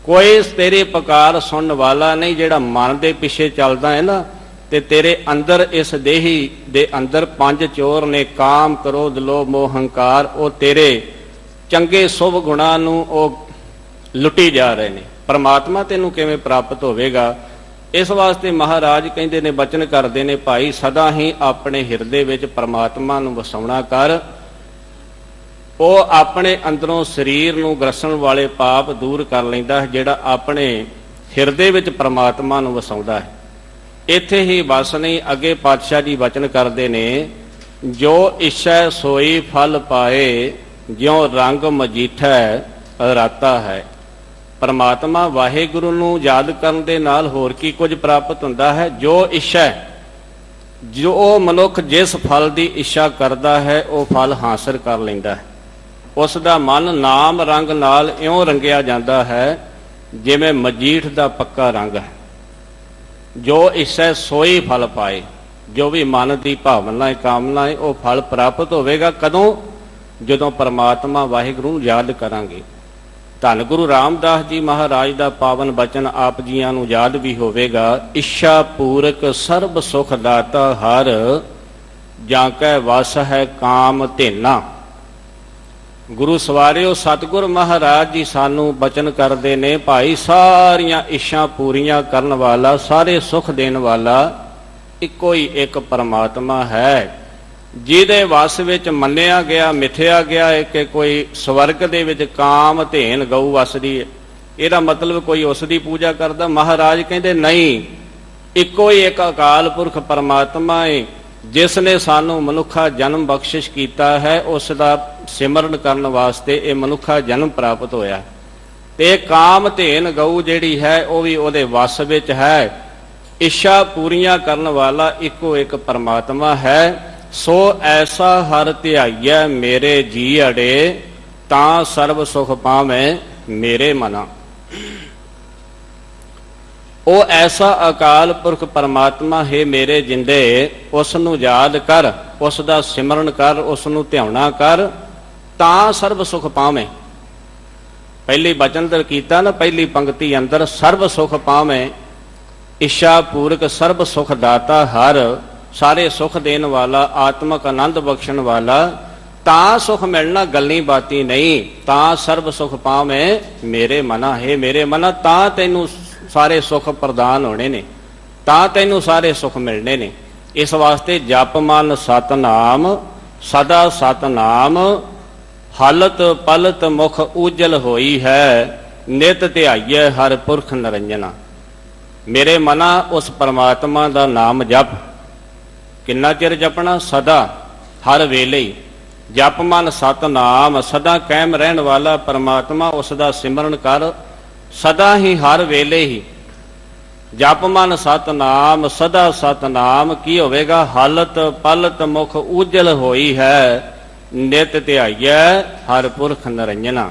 ਕੋਈ ਤੇਰੀ ਪੁਕਾਰ ਸੁਣਨ ਵਾਲਾ ਨਹੀਂ। ਜਿਹੜਾ ਮਨ ਦੇ ਪਿੱਛੇ ਚੱਲਦਾ ਹੈ ਨਾ, ਤੇ ਤੇਰੇ ਅੰਦਰ ਇਸ ਦੇਹੀ ਦੇ ਅੰਦਰ ਪੰਜ ਚੋਰ ਨੇ, ਕਾਮ ਕ੍ਰੋਧ ਲੋਭ ਮੋਹ ਹੰਕਾਰ। ਉਹ ਤੇਰੇ ਚੰਗੇ ਸ਼ੁਭ ਗੁਣਾਂ ਨੂੰ ਉਹ ਲੁੱਟੀ ਜਾ ਰਹੇ ਨੇ। ਪਰਮਾਤਮਾ ਤੈਨੂੰ ਕਿਵੇਂ ਪ੍ਰਾਪਤ ਹੋਵੇਗਾ? ਇਸ ਵਾਸਤੇ ਮਹਾਰਾਜ ਕਹਿੰਦੇ ਨੇ, ਬਚਨ ਕਰਦੇ ਨੇ, ਭਾਈ ਸਦਾ ਹੀ ਆਪਣੇ ਹਿਰਦੇ ਵਿੱਚ ਪਰਮਾਤਮਾ ਨੂੰ ਵਸਾਉਣਾ ਕਰ। ਉਹ ਆਪਣੇ ਅੰਦਰੋਂ ਸਰੀਰ ਨੂੰ ਗਰਸਣ ਵਾਲੇ ਪਾਪ ਦੂਰ ਕਰ ਲੈਂਦਾ ਹੈ, ਜਿਹੜਾ ਆਪਣੇ ਹਿਰਦੇ ਵਿੱਚ ਪਰਮਾਤਮਾ ਨੂੰ ਵਸਾਉਂਦਾ ਹੈ। ਇੱਥੇ ਹੀ ਬਸ ਨਹੀਂ, ਅੱਗੇ ਪਾਤਸ਼ਾਹ ਜੀ ਬਚਨ ਕਰਦੇ ਨੇ, ਜੋ ਇੱਛੈ ਸੋਈ ਫਲ ਪਾਏ, ਜਿਉ ਰੰਗ ਮਜੀਠੈ ਰਾਤਾ ਹੈ। ਪਰਮਾਤਮਾ ਵਾਹਿਗੁਰੂ ਨੂੰ ਯਾਦ ਕਰਨ ਦੇ ਨਾਲ ਹੋਰ ਕੀ ਕੁਝ ਪ੍ਰਾਪਤ ਹੁੰਦਾ ਹੈ? ਜੋ ਇੱਛਾ, ਜੋ ਮਨੁੱਖ ਜਿਸ ਫਲ ਦੀ ਇੱਛਾ ਕਰਦਾ ਹੈ ਉਹ ਫਲ ਹਾਸਲ ਕਰ ਲੈਂਦਾ ਹੈ। ਉਸ ਦਾ ਮਨ ਨਾਮ ਰੰਗ ਨਾਲ ਇਉਂ ਰੰਗਿਆ ਜਾਂਦਾ ਹੈ ਜਿਵੇਂ ਮਜੀਠ ਦਾ ਪੱਕਾ ਰੰਗ ਹੈ। ਜੋ ਇੱਛਾ ਸੋਈ ਫਲ ਪਾਏ। ਜੋ ਵੀ ਮਨ ਦੀ ਭਾਵਨਾ ਹੈ, ਕਾਮਨਾ ਹੈ, ਉਹ ਫਲ ਪ੍ਰਾਪਤ ਹੋਵੇਗਾ। ਕਦੋਂ? ਜਦੋਂ ਪਰਮਾਤਮਾ ਵਾਹਿਗੁਰੂ ਨੂੰ ਯਾਦ ਕਰਾਂਗੇ। ਧੰਨ ਗੁਰੂ ਰਾਮਦਾਸ ਜੀ ਮਹਾਰਾਜ ਦਾ ਪਾਵਨ ਬਚਨ ਆਪ ਜੀਆਂ ਨੂੰ ਯਾਦ ਵੀ ਹੋਵੇਗਾ। ਇੱਛਾ ਪੂਰਕ ਸਰਬ ਸੁਖ ਦਾਤਾ ਹਰ, ਜਾਂ ਕੈ ਵਸ ਹੈ ਕਾਮ ਧੇਨਾ। ਗੁਰੂ ਸਵਾਰਿਓ, ਸਤਿਗੁਰ ਮਹਾਰਾਜ ਜੀ ਸਾਨੂੰ ਬਚਨ ਕਰਦੇ ਨੇ, ਭਾਈ ਸਾਰੀਆਂ ਇੱਛਾ ਪੂਰੀਆਂ ਕਰਨ ਵਾਲਾ, ਸਾਰੇ ਸੁਖ ਦੇਣ ਵਾਲਾ ਇੱਕੋ ਹੀ ਇੱਕ ਪਰਮਾਤਮਾ ਹੈ, ਜਿਹਦੇ ਵਸ ਵਿੱਚ ਮੰਨਿਆ ਗਿਆ, ਮਿਥਿਆ ਗਿਆ ਹੈ ਕਿ ਕੋਈ ਸਵਰਗ ਦੇ ਵਿੱਚ ਕਾਮ ਧੇਨ ਗਊ ਵਸਦੀ ਹੈ। ਇਹਦਾ ਮਤਲਬ ਕੋਈ ਉਸ ਦੀ ਪੂਜਾ ਕਰਦਾ? ਮਹਾਰਾਜ ਕਹਿੰਦੇ ਨਹੀਂ, ਇੱਕੋ ਹੀ ਇੱਕ ਅਕਾਲ ਪੁਰਖ ਪਰਮਾਤਮਾ ਹੈ, ਜਿਸ ਨੇ ਸਾਨੂੰ ਮਨੁੱਖਾ ਜਨਮ ਬਖਸ਼ਿਸ਼ ਕੀਤਾ ਹੈ। ਉਸ ਦਾ ਸਿਮਰਨ ਕਰਨ ਵਾਸਤੇ ਇਹ ਮਨੁੱਖਾ ਜਨਮ ਪ੍ਰਾਪਤ ਹੋਇਆ, ਤੇ ਕਾਮ ਧੇਨ ਗਊ ਜਿਹੜੀ ਹੈ ਉਹ ਵੀ ਉਹਦੇ ਵਸ ਵਿੱਚ ਹੈ। ਇੱਛਾ ਪੂਰੀਆਂ ਕਰਨ ਵਾਲਾ ਇੱਕੋ ਇੱਕ ਪਰਮਾਤਮਾ ਹੈ। ਸੋ ਐਸਾ ਹਰ ਧਿਆਈਐ ਮੇਰੇ ਜੀ ਅੜੇ, ਤਾਂ ਸਰਬ ਸੁਖ ਪਾਵੈ ਮੇਰੇ ਮਨਾ। ਉਹ ਐਸਾ ਅਕਾਲ ਪੁਰਖ ਪਰਮਾਤਮਾ ਹੈ ਮੇਰੇ ਜਿੰਦੇ, ਉਸ ਨੂੰ ਯਾਦ ਕਰ, ਉਸ ਦਾ ਸਿਮਰਨ ਕਰ, ਉਸ ਨੂੰ ਧਿਆਉਣਾ ਕਰ, ਤਾਂ ਸਰਬ ਸੁਖ ਪਾਵੇਂ। ਪਹਿਲੀ ਬਚਨ ਦਰ ਕੀਤਾ ਨਾ, ਪਹਿਲੀ ਪੰਕਤੀ ਅੰਦਰ, ਸਰਬ ਸੁਖ ਪਾਵੇਂ। ਇੱਛਾ ਪੂਰਕ ਸਰਬ ਸੁਖ ਦਾਤਾ ਹਰ, ਸਾਰੇ ਸੁਖ ਦੇਣ ਵਾਲਾ, ਆਤਮਕ ਆਨੰਦ ਬਖਸ਼ਣ ਵਾਲਾ। ਤਾਂ ਸੁਖ ਮਿਲਣਾ ਗੱਲੀ ਬਾਤੀ ਨਹੀਂ, ਤਾਂ ਸਰਬ ਸੁਖ ਪਾਵੇਂ ਮੇਰੇ ਮਨਾ। ਹੈ ਮੇਰੇ ਮਨਾ, ਤਾਂ ਤੈਨੂੰ ਸਾਰੇ ਸੁਖ ਪ੍ਰਦਾਨ ਹੋਣੇ ਨੇ, ਤਾਂ ਤੈਨੂੰ ਸਾਰੇ ਸੁਖ ਮਿਲਣੇ ਨੇ। ਇਸ ਵਾਸਤੇ ਜਪ ਮਨ ਸਤਨਾਮ, ਸਦਾ ਸਤਨਾਮ, ਹਾਲਤ ਪਲਤ ਮੁਖ ਉਜਲ ਹੋਈ ਹੈ, ਨਿਤ ਧਿਆਈਐ ਹਰ ਪੁਰਖ ਨਿਰੰਜਨਾ। ਮੇਰੇ ਮਨਾ ਉਸ ਪਰਮਾਤਮਾ ਦਾ ਨਾਮ ਜਪ। ਕਿੰਨਾ ਚਿਰ ਜਪਣਾ? ਸਦਾ, ਹਰ ਵੇਲੇ ਹੀ। ਜਪ ਮਨ ਸਤਨਾਮ, ਸਦਾ ਕਾਇਮ ਰਹਿਣ ਵਾਲਾ ਪਰਮਾਤਮਾ, ਉਸ ਦਾ ਸਿਮਰਨ ਕਰ, ਸਦਾ ਹੀ, ਹਰ ਵੇਲੇ ਹੀ। ਜਪ ਮਨ ਸਤਨਾਮ, ਸਦਾ ਸਤਨਾਮ। ਕੀ ਹੋਵੇਗਾ? ਹਾਲਤ ਪਲਤ ਮੁਖ ਉਜਲ ਹੋਈ ਹੈ, ਨਿਤ ਧਿਆਈਐ ਹਰ ਪੁਰਖ ਨਿਰੰਜਨਾ।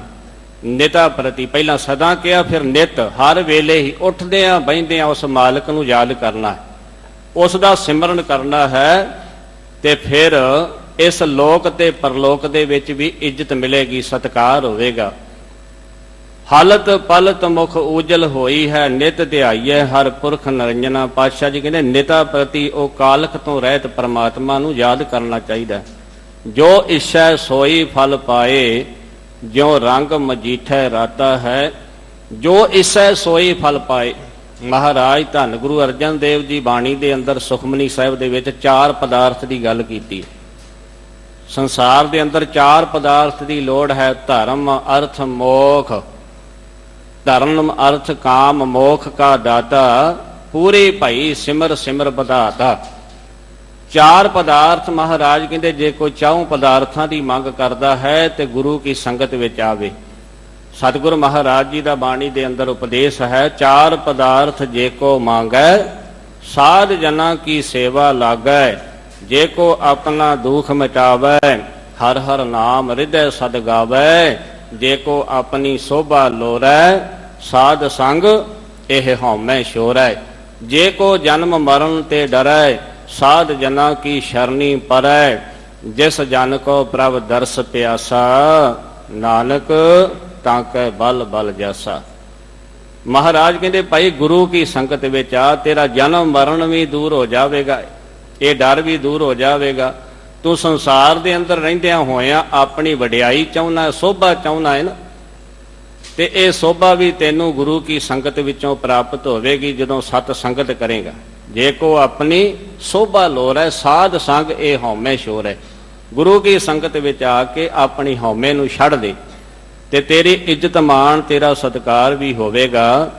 ਨਿਤਾ ਪ੍ਰਤੀ ਪਹਿਲਾਂ ਸਦਾ ਕਿਹਾ, ਫਿਰ ਨਿਤ, ਹਰ ਵੇਲੇ ਹੀ। ਉੱਠਦਿਆਂ ਬਹਿੰਦਿਆਂ ਉਸ ਮਾਲਕ ਨੂੰ ਯਾਦ ਕਰਨਾ ਹੈ, ਉਸ ਦਾ ਸਿਮਰਨ ਕਰਨਾ ਹੈ, ਤੇ ਫਿਰ ਇਸ ਲੋਕ ਤੇ ਪਰਲੋਕ ਦੇ ਵਿੱਚ ਵੀ ਇੱਜ਼ਤ ਮਿਲੇਗੀ, ਸਤਿਕਾਰ ਹੋਵੇਗਾ। ਹਾਲਤ ਪਲਤ ਮੁਖ ਉਜਲ ਹੋਈ ਹੈ, ਨਿਤ ਧਿਆਈਐ ਹਰ ਪੁਰਖ ਨਿਰੰਜਨਾ। ਪਾਤਸ਼ਾਹ ਜੀ ਕਹਿੰਦੇ ਨਿਤਾ ਪ੍ਰਤੀ ਉਹ ਕਾਲਖ ਤੋਂ ਰਹਿਤ ਪਰਮਾਤਮਾ ਨੂੰ ਯਾਦ ਕਰਨਾ ਚਾਹੀਦਾ। ਜੋ ਇੱਛੈ ਸੋਈ ਫਲ ਪਾਏ, ਜਿਉ ਰੰਗ ਮਜੀਠੈ ਰਾਤਾ ਹੈ। ਜੋ ਇੱਛੈ ਸੋਈ ਫਲ ਪਾਏ। ਮਹਾਰਾਜ ਧੰਨ ਗੁਰੂ ਅਰਜਨ ਦੇਵ ਜੀ ਬਾਣੀ ਦੇ ਅੰਦਰ ਸੁਖਮਨੀ ਸਾਹਿਬ ਦੇ ਵਿੱਚ 4 ਪਦਾਰਥ ਦੀ ਗੱਲ ਕੀਤੀ। ਸੰਸਾਰ ਦੇ ਅੰਦਰ 4 ਪਦਾਰਥ ਦੀ ਲੋੜ ਹੈ, ਧਰਮ ਅਰਥ ਮੋਖ। ਧਰਮ ਅਰਥ ਕਾਮ ਮੋਖ ਕਾ ਦਾਤਾ, ਪੂਰੇ ਭਈ ਸਿਮਰ ਸਿਮਰ ਵਧਾਤਾ। 4 ਪਦਾਰਥ ਮਹਾਰਾਜ ਕਹਿੰਦੇ ਜੇ ਕੋਈ 4 ਪਦਾਰਥਾਂ ਦੀ ਮੰਗ ਕਰਦਾ ਹੈ ਤੇ ਗੁਰੂ ਕੀ ਸੰਗਤ ਵਿੱਚ ਆਵੇ। ਸਤਿਗੁਰ ਮਹਾਰਾਜ ਜੀ ਦਾ ਬਾਣੀ ਦੇ ਅੰਦਰ ਉਪਦੇਸ਼ ਹੈ, 4 ਪਦਾਰਥ ਜੇ ਕੋ ਮੰਗੈ, ਸਾਧ ਜਨਾਂ ਕੀ ਸੇਵਾ ਲਾਗੈ। ਜੇ ਕੋ ਆਪਣਾ ਦੁਖ ਮਿਟਾਵੈ, ਹਰ ਹਰ ਨਾਮ ਹਿਰਦੈ ਸਦ ਗਾਵੈ। ਜੇ ਕੋ ਆਪਣੀ ਸੋਭਾ ਲੋਰੈ, ਸਾਧ ਸੰਗ ਇਹ ਹਉਮੈ ਛੋਰੈ। ਜੇ ਕੋ ਜਨਮ ਮਰਨ ਤੇ ਡਰੈ, ਸਾਧ ਜਨਾ ਕੀ ਸ਼ਰਨੀ ਪਰੈ। ਜਿਸ ਜਨ ਕੋ ਪ੍ਰਭ ਦਰਸ ਪਿਆਸਾ, ਨਾਨਕ ਤਾਂ ਕੈ ਬਲ ਬਲ ਜਾਸਾ। ਮਹਾਰਾਜ ਕਹਿੰਦੇ ਭਾਈ ਗੁਰੂ ਕੀ ਸੰਗਤ ਵਿੱਚ ਆ, ਤੇਰਾ ਜਨਮ ਮਰਨ ਵੀ ਦੂਰ ਹੋ ਜਾਵੇਗਾ, ਇਹ ਡਰ ਵੀ ਦੂਰ ਹੋ ਜਾਵੇਗਾ। ਤੂੰ ਸੰਸਾਰ ਦੇ ਅੰਦਰ ਰਹਿੰਦਿਆਂ ਹੋਇਆਂ ਆਪਣੀ ਵਡਿਆਈ ਚਾਹੁੰਦਾ, ਸੋਭਾ ਚਾਹੁੰਦਾ ਹੈ ਨਾ, ਤੇ ਇਹ ਸੋਭਾ ਵੀ ਤੈਨੂੰ ਗੁਰੂ ਕੀ ਸੰਗਤ ਵਿੱਚੋਂ ਪ੍ਰਾਪਤ ਹੋਵੇਗੀ ਜਦੋਂ ਸਤ ਸੰਗਤ ਕਰੇਗਾ। ਜੇ ਕੋ ਆਪਣੀ ਸੋਭਾ ਲੋਰ ਹੈ, ਸਾਧ ਸੰਗ ਇਹ ਹਉਮੈ ਛੋਰ ਹੈ। ਗੁਰੂ ਕੀ ਸੰਗਤ ਵਿੱਚ ਆ ਕੇ ਆਪਣੀ ਹਉਮੈ ਨੂੰ ਛੱਡ ਦੇ, ਤੇ ਤੇਰੀ ਇੱਜ਼ਤ ਮਾਣ, ਤੇਰਾ ਸਤਿਕਾਰ ਵੀ ਹੋਵੇਗਾ।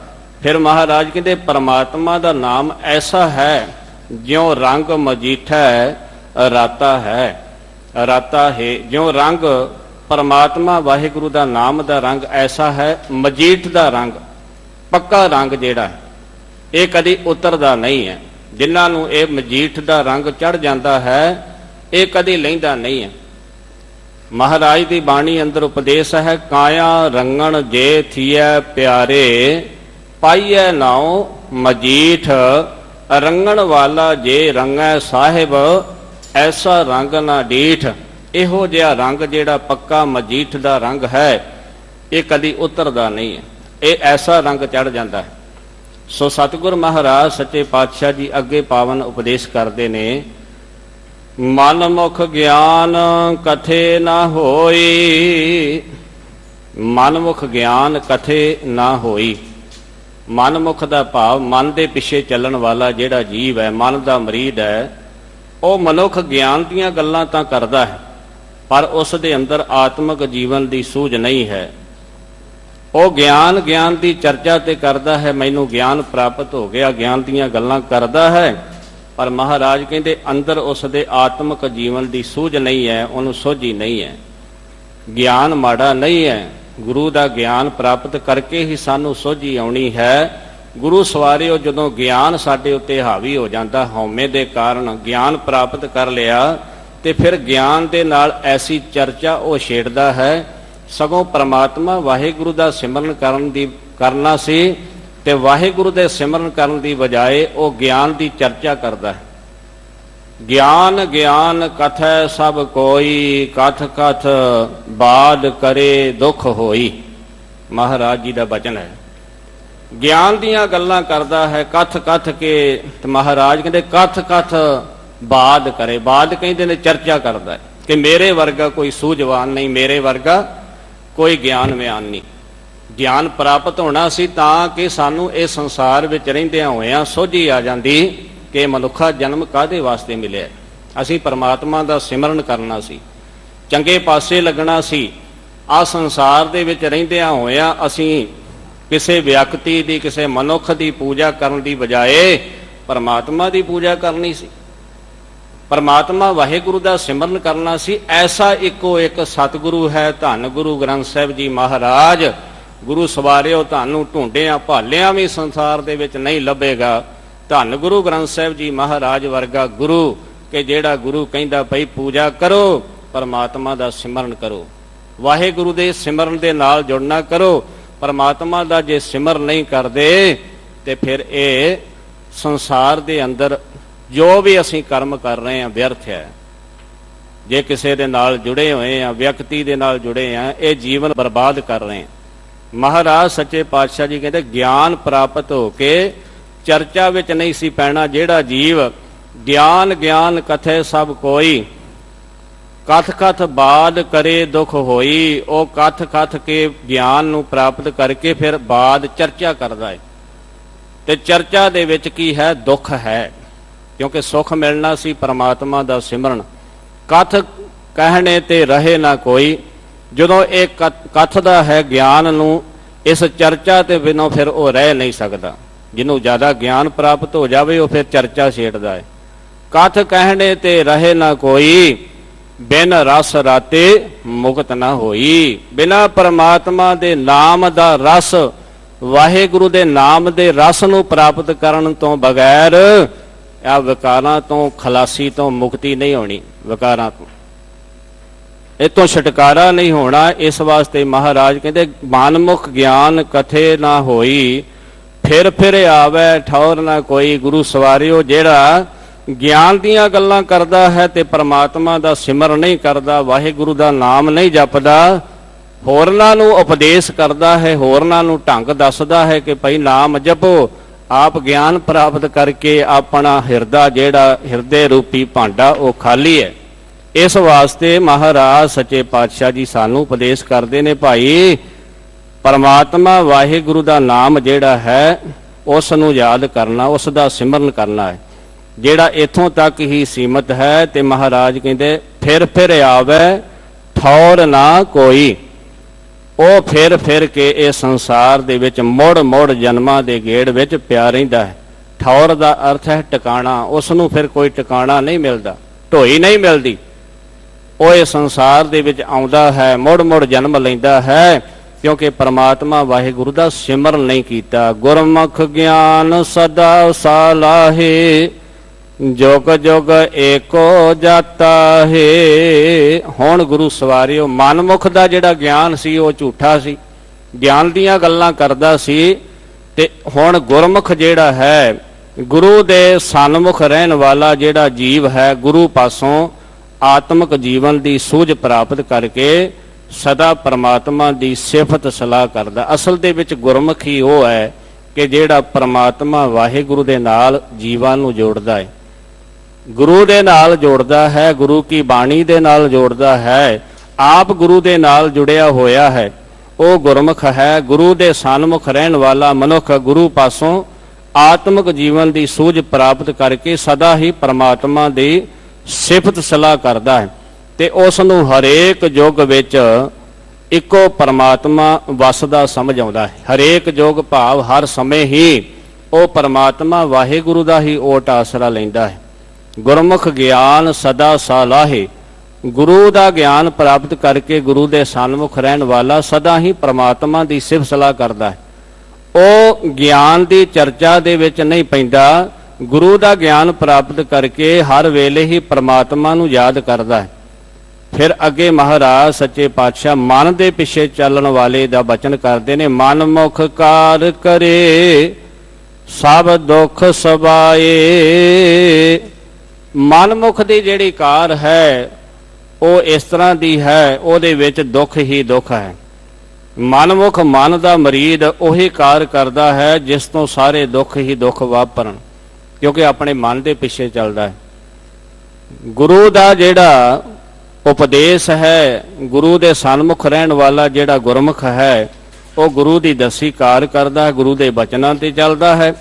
ਫਿਰ ਮਹਾਰਾਜ ਕਹਿੰਦੇ ਪਰਮਾਤਮਾ ਦਾ ਨਾਮ ਐਸਾ ਹੈ, ਜਿਉ ਰੰਗ ਮਜੀਠੈ ਰਾਤਾ ਹੈ। ਰਾਤਾ ਹੈ ਜਿਉ ਰੰਗ, ਪਰਮਾਤਮਾ ਵਾਹਿਗੁਰੂ ਦਾ ਨਾਮ ਦਾ ਰੰਗ ਐਸਾ ਹੈ, ਮਜੀਠ ਦਾ ਰੰਗ, ਪੱਕਾ ਰੰਗ ਜਿਹੜਾ ਇਹ ਕਦੀ ਉਤਰਦਾ ਨਹੀਂ ਹੈ। ਜਿਨ੍ਹਾਂ ਨੂੰ ਇਹ ਮਜੀਠ ਦਾ ਰੰਗ ਚੜ ਜਾਂਦਾ ਹੈ, ਇਹ ਕਦੀ ਲਹਿੰਦਾ ਨਹੀਂ ਹੈ। ਮਹਾਰਾਜ ਦੀ ਬਾਣੀ ਅੰਦਰ ਉਪਦੇਸ਼ ਹੈ, ਕਾਇਆ ਰੰਗਣ ਜੇ ਥੀਐ ਪਿਆਰੇ, ਪਾਈਐ ਨਾਉ ਮਜੀਠ। ਰੰਗਣ ਵਾਲਾ ਜੇ ਰੰਗੈ ਸਾਹਿਬ, ਐਸਾ ਰੰਗ ਨਾ ਡੀਠ। ਇਹੋ ਜਿਹਾ ਰੰਗ ਜਿਹੜਾ ਪੱਕਾ ਮਜੀਠ ਦਾ ਰੰਗ ਹੈ, ਇਹ ਕਦੀ ਉਤਰਦਾ ਨਹੀਂ ਹੈ, ਇਹ ਐਸਾ ਰੰਗ ਚੜ ਜਾਂਦਾ ਹੈ। ਸੋ ਸਤਿਗੁਰ ਮਹਾਰਾਜ ਸੱਚੇ ਪਾਤਸ਼ਾਹ ਜੀ ਅੱਗੇ ਪਾਵਨ ਉਪਦੇਸ਼ ਕਰਦੇ ਨੇ, ਮਨ ਮੁਖ ਗਿਆਨ ਕਥੇ ਨਾ ਹੋਈ। ਮਨ ਮੁਖ ਗਿਆਨ ਕਥੇ ਨਾ ਹੋਈ। ਮਨ ਮੁਖ ਦਾ ਭਾਵ ਮਨ ਦੇ ਪਿੱਛੇ ਚੱਲਣ ਵਾਲਾ ਜਿਹੜਾ ਜੀਵ ਹੈ, ਮਨ ਦਾ ਮਰੀਦ ਹੈ, ਉਹ ਮਨੁੱਖ ਗਿਆਨ ਦੀਆਂ ਗੱਲਾਂ ਤਾਂ ਕਰਦਾ ਹੈ, ਪਰ ਉਸ ਦੇ ਅੰਦਰ ਆਤਮਿਕ ਜੀਵਨ ਦੀ ਸੂਝ ਨਹੀਂ ਹੈ। ਉਹ ਗਿਆਨ ਦੀ ਚਰਚਾ ਤੇ ਕਰਦਾ ਹੈ, ਮੈਨੂੰ ਗਿਆਨ ਪ੍ਰਾਪਤ ਹੋ ਗਿਆ, ਗਿਆਨ ਦੀਆਂ ਗੱਲਾਂ ਕਰਦਾ ਹੈ, ਪਰ ਮਹਾਰਾਜ ਕਹਿੰਦੇ ਅੰਦਰ ਉਸ ਦੇ ਆਤਮਿਕ ਜੀਵਨ ਦੀ ਸੂਝ ਨਹੀਂ ਹੈ, ਉਹਨੂੰ ਸੋਝੀ ਨਹੀਂ ਹੈ। ਗਿਆਨ ਮਾੜਾ ਨਹੀਂ ਹੈ, ਗੁਰੂ ਦਾ ਗਿਆਨ ਪ੍ਰਾਪਤ ਕਰਕੇ ਹੀ ਸਾਨੂੰ ਸੋਝੀ ਆਉਣੀ ਹੈ। ਗੁਰੂ ਸਵਾਰਿਓ, ਜਦੋਂ ਗਿਆਨ ਸਾਡੇ ਉੱਤੇ ਹਾਵੀ ਹੋ ਜਾਂਦਾ, ਹਉਮੈ ਦੇ ਕਾਰਨ ਗਿਆਨ ਪ੍ਰਾਪਤ ਕਰ ਲਿਆ, ਤੇ ਫਿਰ ਗਿਆਨ ਦੇ ਨਾਲ ਐਸੀ ਚਰਚਾ ਉਹ ਛੇੜਦਾ ਹੈ, ਸਗੋਂ ਪ੍ਰਮਾਤਮਾ ਵਾਹਿਗੁਰੂ ਦਾ ਸਿਮਰਨ ਕਰਨਾ ਸੀ, ਤੇ ਵਾਹਿਗੁਰੂ ਦੇ ਸਿਮਰਨ ਕਰਨ ਦੀ ਬਜਾਏ ਉਹ ਗਿਆਨ ਦੀ ਚਰਚਾ ਕਰਦਾ ਹੈ। ਗਿਆਨ ਗਿਆਨ ਕਥੈ ਸਭ ਕੋਈ, ਕਥ ਕਥ ਬਾਦ ਕਰੇ ਦੁਖ ਹੋਈ। ਮਹਾਰਾਜ ਜੀ ਦਾ ਬਚਨ ਹੈ। ਗਿਆਨ ਦੀਆਂ ਗੱਲਾਂ ਕਰਦਾ ਹੈ, ਕਥ ਕਥ ਕੇ, ਤੇ ਮਹਾਰਾਜ ਕਹਿੰਦੇ ਕਥ ਕਥ ਬਾਦ ਕਰੇ। ਬਾਦ ਕਹਿੰਦੇ ਨੇ ਚਰਚਾ ਕਰਦਾ ਹੈ ਕਿ ਮੇਰੇ ਵਰਗਾ ਕੋਈ ਸੂਝਵਾਨ ਨਹੀਂ, ਮੇਰੇ ਵਰਗਾ ਕੋਈ ਗਿਆਨਵਾਨ ਨਹੀਂ। ਗਿਆਨ ਪ੍ਰਾਪਤ ਹੋਣਾ ਸੀ ਤਾਂ ਕਿ ਸਾਨੂੰ ਇਹ ਸੰਸਾਰ ਵਿੱਚ ਰਹਿੰਦਿਆਂ ਹੋਇਆਂ ਸੋਝੀ ਆ ਜਾਂਦੀ ਕਿ ਮਨੁੱਖਾ ਜਨਮ ਕਾਹਦੇ ਵਾਸਤੇ ਮਿਲਿਆ। ਅਸੀਂ ਪਰਮਾਤਮਾ ਦਾ ਸਿਮਰਨ ਕਰਨਾ ਸੀ, ਚੰਗੇ ਪਾਸੇ ਲੱਗਣਾ ਸੀ। ਆਹ ਸੰਸਾਰ ਦੇ ਵਿੱਚ ਰਹਿੰਦਿਆਂ ਹੋਇਆਂ ਅਸੀਂ ਕਿਸੇ ਵਿਅਕਤੀ ਦੀ, ਕਿਸੇ ਮਨੁੱਖ ਦੀ ਪੂਜਾ ਕਰਨ ਦੀ ਬਜਾਏ ਪਰਮਾਤਮਾ ਦੀ ਪੂਜਾ ਕਰਨੀ ਸੀ। ਪਰਮਾਤਮਾ ਵਾਹਿਗੁਰੂ ਦਾ ਸਿਮਰਨ ਕਰਨਾ ਸੀ। ਐਸਾ ਇੱਕੋ ਇੱਕ ਸਤਿਗੁਰੂ ਹੈ, ਧੰਨ ਗੁਰੂ ਗ੍ਰੰਥ ਸਾਹਿਬ ਜੀ ਮਹਾਰਾਜ। ਗੁਰੂ ਸਵਾਰਿਓ, ਤੁਹਾਨੂੰ ਢੂੰਡਿਆਂ ਭਾਲਿਆਂ ਵੀ ਸੰਸਾਰ ਦੇ ਵਿੱਚ ਨਹੀਂ ਲੱਭੇਗਾ ਧੰਨ ਗੁਰੂ ਗ੍ਰੰਥ ਸਾਹਿਬ ਜੀ ਮਹਾਰਾਜ ਵਰਗਾ ਗੁਰੂ, ਕਿ ਜਿਹੜਾ ਗੁਰੂ ਕਹਿੰਦਾ ਭਈ ਪੂਜਾ ਕਰੋ, ਪਰਮਾਤਮਾ ਦਾ ਸਿਮਰਨ ਕਰੋ, ਵਾਹਿਗੁਰੂ ਦੇ ਸਿਮਰਨ ਦੇ ਨਾਲ ਜੁੜਨਾ ਕਰੋ। ਪਰਮਾਤਮਾ ਦਾ ਜੇ ਸਿਮਰਨ ਨਹੀਂ ਕਰਦੇ ਤੇ ਫਿਰ ਇਹ ਸੰਸਾਰ ਦੇ ਅੰਦਰ ਜੋ ਵੀ ਅਸੀਂ ਕਰਮ ਕਰ ਰਹੇ ਹਾਂ ਵਿਅਰਥ ਹੈ। ਜੇ ਕਿਸੇ ਦੇ ਨਾਲ ਜੁੜੇ ਹੋਏ ਆ, ਵਿਅਕਤੀ ਦੇ ਨਾਲ ਜੁੜੇ ਆ, ਇਹ ਜੀਵਨ ਬਰਬਾਦ ਕਰ ਰਹੇ ਹਾਂ। ਮਹਾਰਾਜ ਸੱਚੇ ਪਾਤਸ਼ਾਹ ਜੀ ਕਹਿੰਦੇ ਗਿਆਨ ਪ੍ਰਾਪਤ ਹੋ ਕੇ ਚਰਚਾ ਵਿੱਚ ਨਹੀਂ ਸੀ ਪੈਣਾ। ਜਿਹੜਾ ਜੀਵ ਗਿਆਨ ਗਿਆਨ ਕਥੈ ਸਭ ਕੋਈ, ਕਥ ਕਥ ਬਾਦ ਕਰੇ ਦੁਖ ਹੋਈ, ਉਹ ਕਥ ਕਥ ਕੇ ਗਿਆਨ ਨੂੰ ਪ੍ਰਾਪਤ ਕਰਕੇ ਫਿਰ ਬਾਦ ਚਰਚਾ ਕਰਦਾ ਹੈ। ਤੇ ਚਰਚਾ ਦੇ ਵਿੱਚ ਕੀ ਹੈ? ਦੁੱਖ ਹੈ, ਕਿਉਂਕਿ ਸੁੱਖ ਮਿਲਣਾ ਸੀ ਪਰਮਾਤਮਾ ਦਾ ਸਿਮਰਨ। ਕਥ ਕਹਿਣੇ ਤੇ ਰਹੇ ਨਾ ਕੋਈ। ਜਦੋਂ ਇਹ ਕਥ ਦਾ ਹੈ ਗਿਆਨ ਨੂੰ, ਇਸ ਚਰਚਾ ਤੇ ਬਿਨਾਂ ਫਿਰ ਉਹ ਰਹਿ ਨਹੀਂ ਸਕਦਾ। ਜਿਹਨੂੰ ਜ਼ਿਆਦਾ ਗਿਆਨ ਪ੍ਰਾਪਤ ਹੋ ਜਾਵੇ ਉਹ ਫਿਰ ਚਰਚਾ ਛੇੜਦਾ ਹੈ। ਕਥ ਕਹਿਣੇ ਤੇ ਰਹੇ ਨਾ ਕੋਈ, ਬਿਨ ਰਸ ਰਾਤੇ ਮੁਕਤ ਨਾ ਹੋਈ। ਬਿਨਾਂ ਪਰਮਾਤਮਾ ਦੇ ਨਾਮ ਦਾ ਰਸ, ਵਾਹਿਗੁਰੂ ਦੇ ਨਾਮ ਦੇ ਰਸ ਨੂੰ ਪ੍ਰਾਪਤ ਕਰਨ ਤੋਂ ਬਗੈਰ ਆ ਵਿਕਾਰਾਂ ਤੋਂ ਖਲਾਸੀ ਤੋਂ ਮੁਕਤੀ ਨਹੀਂ ਹੋਣੀ। ਵਿਕਾਰਾਂ ਤੋਂ ਇਤੋਂ ਛੁਟਕਾਰਾ ਨਹੀਂ ਹੋਣਾ। ਇਸ ਵਾਸਤੇ ਮਹਾਰਾਜ ਕਹਿੰਦੇ ਮਨਮੁਖ ਗਿਆਨ ਕਥੇ ਨਾ ਹੋਈ, ਫਿਰ ਆਵੇ ਠੌਰ ਨਾ ਕੋਈ। ਗੁਰੂ ਸਵਾਰਿਓ, ਜਿਹੜਾ ਗਿਆਨ ਦੀਆਂ ਗੱਲਾਂ ਕਰਦਾ ਹੈ ਤੇ ਪਰਮਾਤਮਾ ਦਾ ਸਿਮਰਨ ਨਹੀਂ ਕਰਦਾ, ਵਾਹਿਗੁਰੂ ਦਾ ਨਾਮ ਨਹੀਂ ਜਪਦਾ, ਹੋਰਨਾਂ ਨੂੰ ਉਪਦੇਸ਼ ਕਰਦਾ ਹੈ, ਹੋਰਨਾਂ ਨੂੰ ਢੰਗ ਦੱਸਦਾ ਹੈ ਕਿ ਭਾਈ ਨਾਮ ਜਪੋ, ਆਪ ਗਿਆਨ ਪ੍ਰਾਪਤ ਕਰਕੇ ਆਪਣਾ ਹਿਰਦਾ, ਜਿਹੜਾ ਹਿਰਦੇ ਰੂਪੀ ਭਾਂਡਾ, ਉਹ ਖਾਲੀ ਹੈ। ਇਸ ਵਾਸਤੇ ਮਹਾਰਾਜ ਸੱਚੇ ਪਾਤਸ਼ਾਹ ਜੀ ਸਾਨੂੰ ਉਪਦੇਸ਼ ਕਰਦੇ ਨੇ, ਭਾਈ ਪਰਮਾਤਮਾ ਵਾਹਿਗੁਰੂ ਦਾ ਨਾਮ ਜਿਹੜਾ ਹੈ ਉਸ ਨੂੰ ਯਾਦ ਕਰਨਾ, ਉਸ ਦਾ ਸਿਮਰਨ ਕਰਨਾ ਹੈ। ਜਿਹੜਾ ਇੱਥੋਂ ਤੱਕ ਹੀ ਸੀਮਤ ਹੈ ਤੇ ਮਹਾਰਾਜ ਕਹਿੰਦੇ ਫਿਰ ਆਵੇ ਠੌਰ ਨਾ ਕੋਈ। ਉਹ ਫਿਰ ਕੇ ਇਹ ਸੰਸਾਰ ਦੇ ਵਿੱਚ ਮੁੜ ਜਨਮਾਂ ਦੇ ਗੇੜ ਵਿੱਚ ਪਿਆ ਰਹਿੰਦਾ ਹੈ। ਠੌਰ ਦਾ ਅਰਥ ਹੈ ਟਿਕਾਣਾ। ਉਸ ਨੂੰ ਫਿਰ ਕੋਈ ਟਿਕਾਣਾ ਨਹੀਂ ਮਿਲਦਾ, ਢੋਈ ਨਹੀਂ ਮਿਲਦੀ। ਉਹ ਇਹ ਸੰਸਾਰ ਦੇ ਵਿੱਚ ਆਉਂਦਾ ਹੈ, ਮੁੜ ਜਨਮ ਲੈਂਦਾ ਹੈ, ਕਿਉਂਕਿ ਪਰਮਾਤਮਾ ਵਾਹਿਗੁਰੂ ਦਾ ਸਿਮਰਨ ਨਹੀਂ ਕੀਤਾ। ਗੁਰਮੁਖ ਗਿਆਨ ਸਦਾ ਸਾਲਾਹੇ, ਜੁਗ ਜੁਗ ਏਕੋ ਜਾਤਾ ਹੈ। ਹੁਣ ਗੁਰੂ ਸਵਾਰਿਓ, ਮਨਮੁਖ ਦਾ ਜਿਹੜਾ ਗਿਆਨ ਸੀ ਉਹ ਝੂਠਾ ਸੀ, ਗਿਆਨ ਦੀਆਂ ਗੱਲਾਂ ਕਰਦਾ ਸੀ। ਤੇ ਹੁਣ ਗੁਰਮੁਖ ਜਿਹੜਾ ਹੈ, ਗੁਰੂ ਦੇ ਸਨਮੁਖ ਰਹਿਣ ਵਾਲਾ ਜਿਹੜਾ ਜੀਵ ਹੈ, ਗੁਰੂ ਪਾਸੋਂ ਆਤਮਿਕ ਜੀਵਨ ਦੀ ਸੂਝ ਪ੍ਰਾਪਤ ਕਰਕੇ ਸਦਾ ਪਰਮਾਤਮਾ ਦੀ ਸਿਫਤ ਸਲਾਹ ਕਰਦਾ। ਅਸਲ ਦੇ ਵਿੱਚ ਗੁਰਮੁਖ ਹੀ ਉਹ ਹੈ ਕਿ ਜਿਹੜਾ ਪਰਮਾਤਮਾ ਵਾਹਿਗੁਰੂ ਦੇ ਨਾਲ ਜੀਵਾਂ ਨੂੰ ਜੋੜਦਾ ਹੈ। ਗੁਰੂ ਦੇ ਨਾਲ ਜੋੜਦਾ ਹੈ, ਗੁਰੂ ਕੀ ਬਾਣੀ ਦੇ ਨਾਲ ਜੋੜਦਾ ਹੈ, ਆਪ ਗੁਰੂ ਦੇ ਨਾਲ ਜੁੜਿਆ ਹੋਇਆ ਹੈ, ਉਹ ਗੁਰਮੁਖ ਹੈ। ਗੁਰੂ ਦੇ ਸਨਮੁਖ ਰਹਿਣ ਵਾਲਾ ਮਨੁੱਖ ਗੁਰੂ ਪਾਸੋਂ ਆਤਮਿਕ ਜੀਵਨ ਦੀ ਸੂਝ ਪ੍ਰਾਪਤ ਕਰਕੇ ਸਦਾ ਹੀ ਪਰਮਾਤਮਾ ਦੀ ਸਿਫਤ ਸਲਾਹ ਕਰਦਾ ਹੈ ਤੇ ਉਸ ਨੂੰ ਹਰੇਕ ਯੁੱਗ ਵਿੱਚ ਇੱਕੋ ਪਰਮਾਤਮਾ ਵਸਦਾ ਸਮਝ ਆਉਂਦਾ ਹੈ। ਹਰੇਕ ਯੁੱਗ ਭਾਵ ਹਰ ਸਮੇਂ ਹੀ ਉਹ ਪਰਮਾਤਮਾ ਵਾਹਿਗੁਰੂ ਦਾ ਹੀ ਓਟ ਆਸਰਾ ਲੈਂਦਾ ਹੈ। ਗੁਰਮੁਖ ਗਿਆਨ ਸਦਾ ਸਾਲਾਹੇ, ਗੁਰੂ ਦਾ ਗਿਆਨ ਪ੍ਰਾਪਤ ਕਰਕੇ ਗੁਰੂ ਦੇ ਸਨਮੁਖ ਰਹਿਣ ਵਾਲਾ ਸਦਾ ਹੀ ਪਰਮਾਤਮਾ ਦੀ ਸਿਫਤ ਸਲਾਹ ਕਰਦਾ ਹੈ। ਉਹ ਗਿਆਨ ਦੀ ਚਰਚਾ ਦੇ ਵਿੱਚ ਨਹੀਂ ਪੈਂਦਾ, ਗੁਰੂ ਦਾ ਗਿਆਨ ਪ੍ਰਾਪਤ ਕਰਕੇ ਹਰ ਵੇਲੇ ਹੀ ਪਰਮਾਤਮਾ ਨੂੰ ਯਾਦ ਕਰਦਾ ਹੈ। ਫਿਰ ਅੱਗੇ ਮਹਾਰਾਜ ਸੱਚੇ ਪਾਤਸ਼ਾਹ ਮਨ ਦੇ ਪਿੱਛੇ ਚੱਲਣ ਵਾਲੇ ਦਾ ਬਚਨ ਕਰਦੇ ਨੇ, ਮਨ ਮੁਖ ਕਾਰ ਕਰੇ ਸਭ ਦੁੱਖ ਸਬਾਏ। ਮਨਮੁਖ ਦੀ ਜਿਹੜੀ ਕਾਰ ਹੈ ਉਹ ਇਸ ਤਰ੍ਹਾਂ ਦੀ ਹੈ, ਉਹਦੇ ਵਿੱਚ ਦੁੱਖ ਹੀ ਦੁੱਖ ਹੈ। ਮਨਮੁਖ ਮਨ ਦਾ ਮਰੀਦ ਉਹੀ ਕਾਰ ਕਰਦਾ ਹੈ ਜਿਸ ਤੋਂ ਸਾਰੇ ਦੁੱਖ ਹੀ ਦੁੱਖ ਵਾਪਰਨ, ਕਿਉਂਕਿ ਆਪਣੇ ਮਨ ਦੇ ਪਿੱਛੇ ਚੱਲਦਾ ਹੈ। ਗੁਰੂ ਦਾ ਜਿਹੜਾ ਉਪਦੇਸ਼ ਹੈ, ਗੁਰੂ ਦੇ ਸਨਮੁਖ ਰਹਿਣ ਵਾਲਾ ਜਿਹੜਾ ਗੁਰਮੁਖ ਹੈ, ਉਹ ਗੁਰੂ ਦੀ ਦੱਸੀ ਕਾਰ ਕਰਦਾ ਹੈ, ਗੁਰੂ ਦੇ ਬਚਨਾਂ ਤੇ ਚੱਲਦਾ ਹੈ।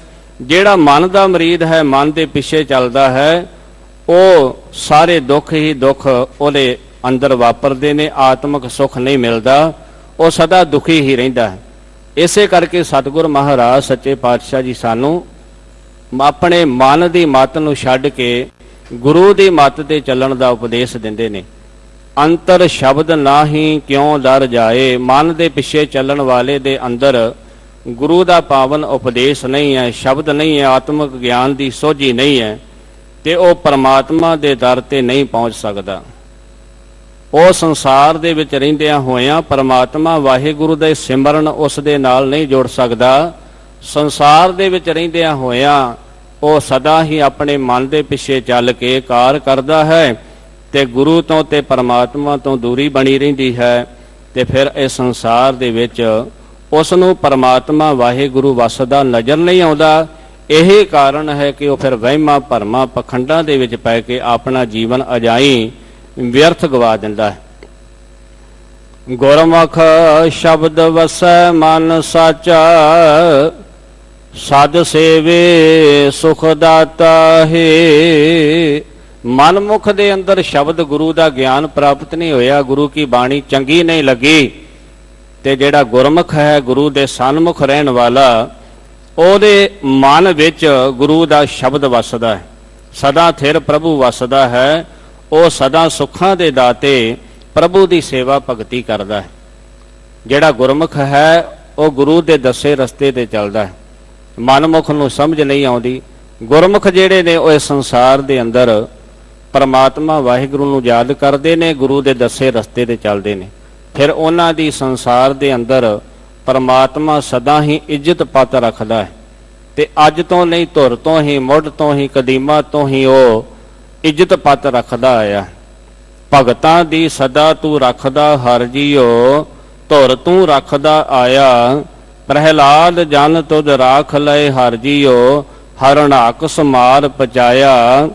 ਜਿਹੜਾ ਮਨ ਦਾ ਮਰੀਦ ਹੈ, ਮਨ ਦੇ ਪਿੱਛੇ ਚੱਲਦਾ ਹੈ, ਉਹ ਸਾਰੇ ਦੁੱਖ ਹੀ ਦੁੱਖ ਉਹਦੇ ਅੰਦਰ ਵਾਪਰਦੇ ਨੇ, ਆਤਮਿਕ ਸੁੱਖ ਨਹੀਂ ਮਿਲਦਾ, ਉਹ ਸਦਾ ਦੁਖੀ ਹੀ ਰਹਿੰਦਾ ਹੈ। ਇਸੇ ਕਰਕੇ ਸਤਿਗੁਰ ਮਹਾਰਾਜ ਸੱਚੇ ਪਾਤਸ਼ਾਹ ਜੀ ਸਾਨੂੰ ਆਪਣੇ ਮਨ ਦੀ ਮੱਤ ਨੂੰ ਛੱਡ ਕੇ ਗੁਰੂ ਦੀ ਮੱਤ ਤੇ ਚੱਲਣ ਦਾ ਉਪਦੇਸ਼ ਦਿੰਦੇ ਨੇ। ਅੰਤਰ ਸ਼ਬਦ ਨਾਹੀਂ ਕਿਉਂ ਡਰ ਜਾਏ, ਮਨ ਦੇ ਪਿੱਛੇ ਚੱਲਣ ਵਾਲੇ ਦੇ ਅੰਦਰ ਗੁਰੂ ਦਾ ਪਾਵਨ ਉਪਦੇਸ਼ ਨਹੀਂ ਹੈ, ਸ਼ਬਦ ਨਹੀਂ ਹੈ, ਆਤਮਿਕ ਗਿਆਨ ਦੀ ਸੋਝੀ ਨਹੀਂ ਹੈ ਤੇ ਉਹ ਪਰਮਾਤਮਾ ਦੇ ਦਰ ਤੇ ਨਹੀਂ ਪਹੁੰਚ ਸਕਦਾ। ਉਹ ਸੰਸਾਰ ਦੇ ਵਿੱਚ ਰਹਿੰਦਿਆਂ ਹੋਇਆਂ ਪਰਮਾਤਮਾ ਵਾਹਿਗੁਰੂ ਦੇ ਸਿਮਰਨ ਉਸ ਦੇ ਨਾਲ ਨਹੀਂ ਜੁੜ ਸਕਦਾ। ਸੰਸਾਰ ਦੇ ਵਿੱਚ ਰਹਿੰਦਿਆਂ ਹੋਇਆਂ ਉਹ ਸਦਾ ਹੀ ਆਪਣੇ ਮਨ ਦੇ ਪਿੱਛੇ ਚੱਲ ਕੇ ਕਾਰ ਕਰਦਾ ਹੈ ਤੇ ਗੁਰੂ ਤੋਂ ਤੇ ਪਰਮਾਤਮਾ ਤੋਂ ਦੂਰੀ ਬਣੀ ਰਹਿੰਦੀ ਹੈ ਤੇ ਫਿਰ ਇਸ ਸੰਸਾਰ ਦੇ ਵਿੱਚ ਉਸ ਨੂੰ ਪਰਮਾਤਮਾ ਵਾਹਿਗੁਰੂ ਵਸਦਾ ਨਜ਼ਰ ਨਹੀਂ ਆਉਂਦਾ। ਇਹੀ ਕਾਰਨ ਹੈ ਕਿ ਉਹ ਫਿਰ ਵਹਿਮਾਂ ਭਰਮਾਂ ਪਖੰਡਾਂ ਦੇ ਵਿੱਚ ਪੈ ਕੇ ਆਪਣਾ ਜੀਵਨ ਅਜਾਈ ਵਿਅਰਥ ਗਵਾ ਦਿੰਦਾ ਹੈ। ਗੁਰਮੁਖ ਸ਼ਬਦ ਵਸੈ ਮਨ ਸਾਚਾ, ਸਦ ਸੇਵੇ ਸੁਖ ਦਾਤਾ ਹੈ। ਮਨਮੁਖ ਦੇ ਅੰਦਰ ਸ਼ਬਦ ਗੁਰੂ ਦਾ ਗਿਆਨ ਪ੍ਰਾਪਤ ਨਹੀਂ ਹੋਇਆ, ਗੁਰੂ ਕੀ ਬਾਣੀ ਚੰਗੀ ਨਹੀਂ ਲੱਗੀ ਤੇ ਜਿਹੜਾ ਗੁਰਮੁਖ ਹੈ, ਗੁਰੂ ਦੇ ਸਨਮੁਖ ਰਹਿਣ ਵਾਲਾ, ਉਹਦੇ ਮਨ ਵਿੱਚ ਗੁਰੂ ਦਾ ਸ਼ਬਦ ਵਸਦਾ ਹੈ, ਸਦਾ ਥਿਰ ਪ੍ਰਭੂ ਵਸਦਾ ਹੈ। ਉਹ ਸਦਾ ਸੁੱਖਾਂ ਦੇ ਦਾਤੇ ਪ੍ਰਭੂ ਦੀ ਸੇਵਾ ਭਗਤੀ ਕਰਦਾ ਹੈ। ਜਿਹੜਾ ਗੁਰਮੁਖ ਹੈ ਉਹ ਗੁਰੂ ਦੇ ਦੱਸੇ ਰਸਤੇ ਤੇ ਚੱਲਦਾ ਹੈ। ਮਨਮੁਖ ਨੂੰ ਸਮਝ ਨਹੀਂ ਆਉਂਦੀ। ਗੁਰਮੁਖ ਜਿਹੜੇ ਨੇ ਉਹ ਇਸ ਸੰਸਾਰ ਦੇ ਅੰਦਰ ਪਰਮਾਤਮਾ ਵਾਹਿਗੁਰੂ ਨੂੰ ਯਾਦ ਕਰਦੇ ਨੇ, ਗੁਰੂ ਦੇ ਦੱਸੇ ਰਸਤੇ ਤੇ ਚੱਲਦੇ ਨੇ। ਫਿਰ ਉਹਨਾਂ ਦੀ ਸੰਸਾਰ ਦੇ ਅੰਦਰ ਪਰਮਾਤਮਾ ਸਦਾ ਹੀ ਇੱਜ਼ਤ ਪੱਤ ਰੱਖਦਾ ਹੈ ਤੇ ਅੱਜ ਤੋਂ ਨਹੀਂ, ਧੁਰ ਤੋਂ ਹੀ, ਮੁੱਢ ਤੋਂ ਹੀ, ਕਦੀਮਾ ਤੋਂ ਹੀ ਉਹ ਇੱਜ਼ਤ ਪੱਤ ਰੱਖਦਾ ਆਇਆ। ਭਗਤਾਂ ਦੀ ਸਦਾ ਤੂੰ ਰੱਖਦਾ ਹਰ ਜੀਓ, ਧੁਰ ਤੂੰ ਰੱਖਦਾ ਆਇਆ। ਪ੍ਰਹਿਲਾਦ ਜਨ ਤੁਧ ਰਾਖ ਲਏ ਹਰ ਜੀਓ, ਹਰਣਾਕ ਸਮਾਰ ਪਚਾਇਆ।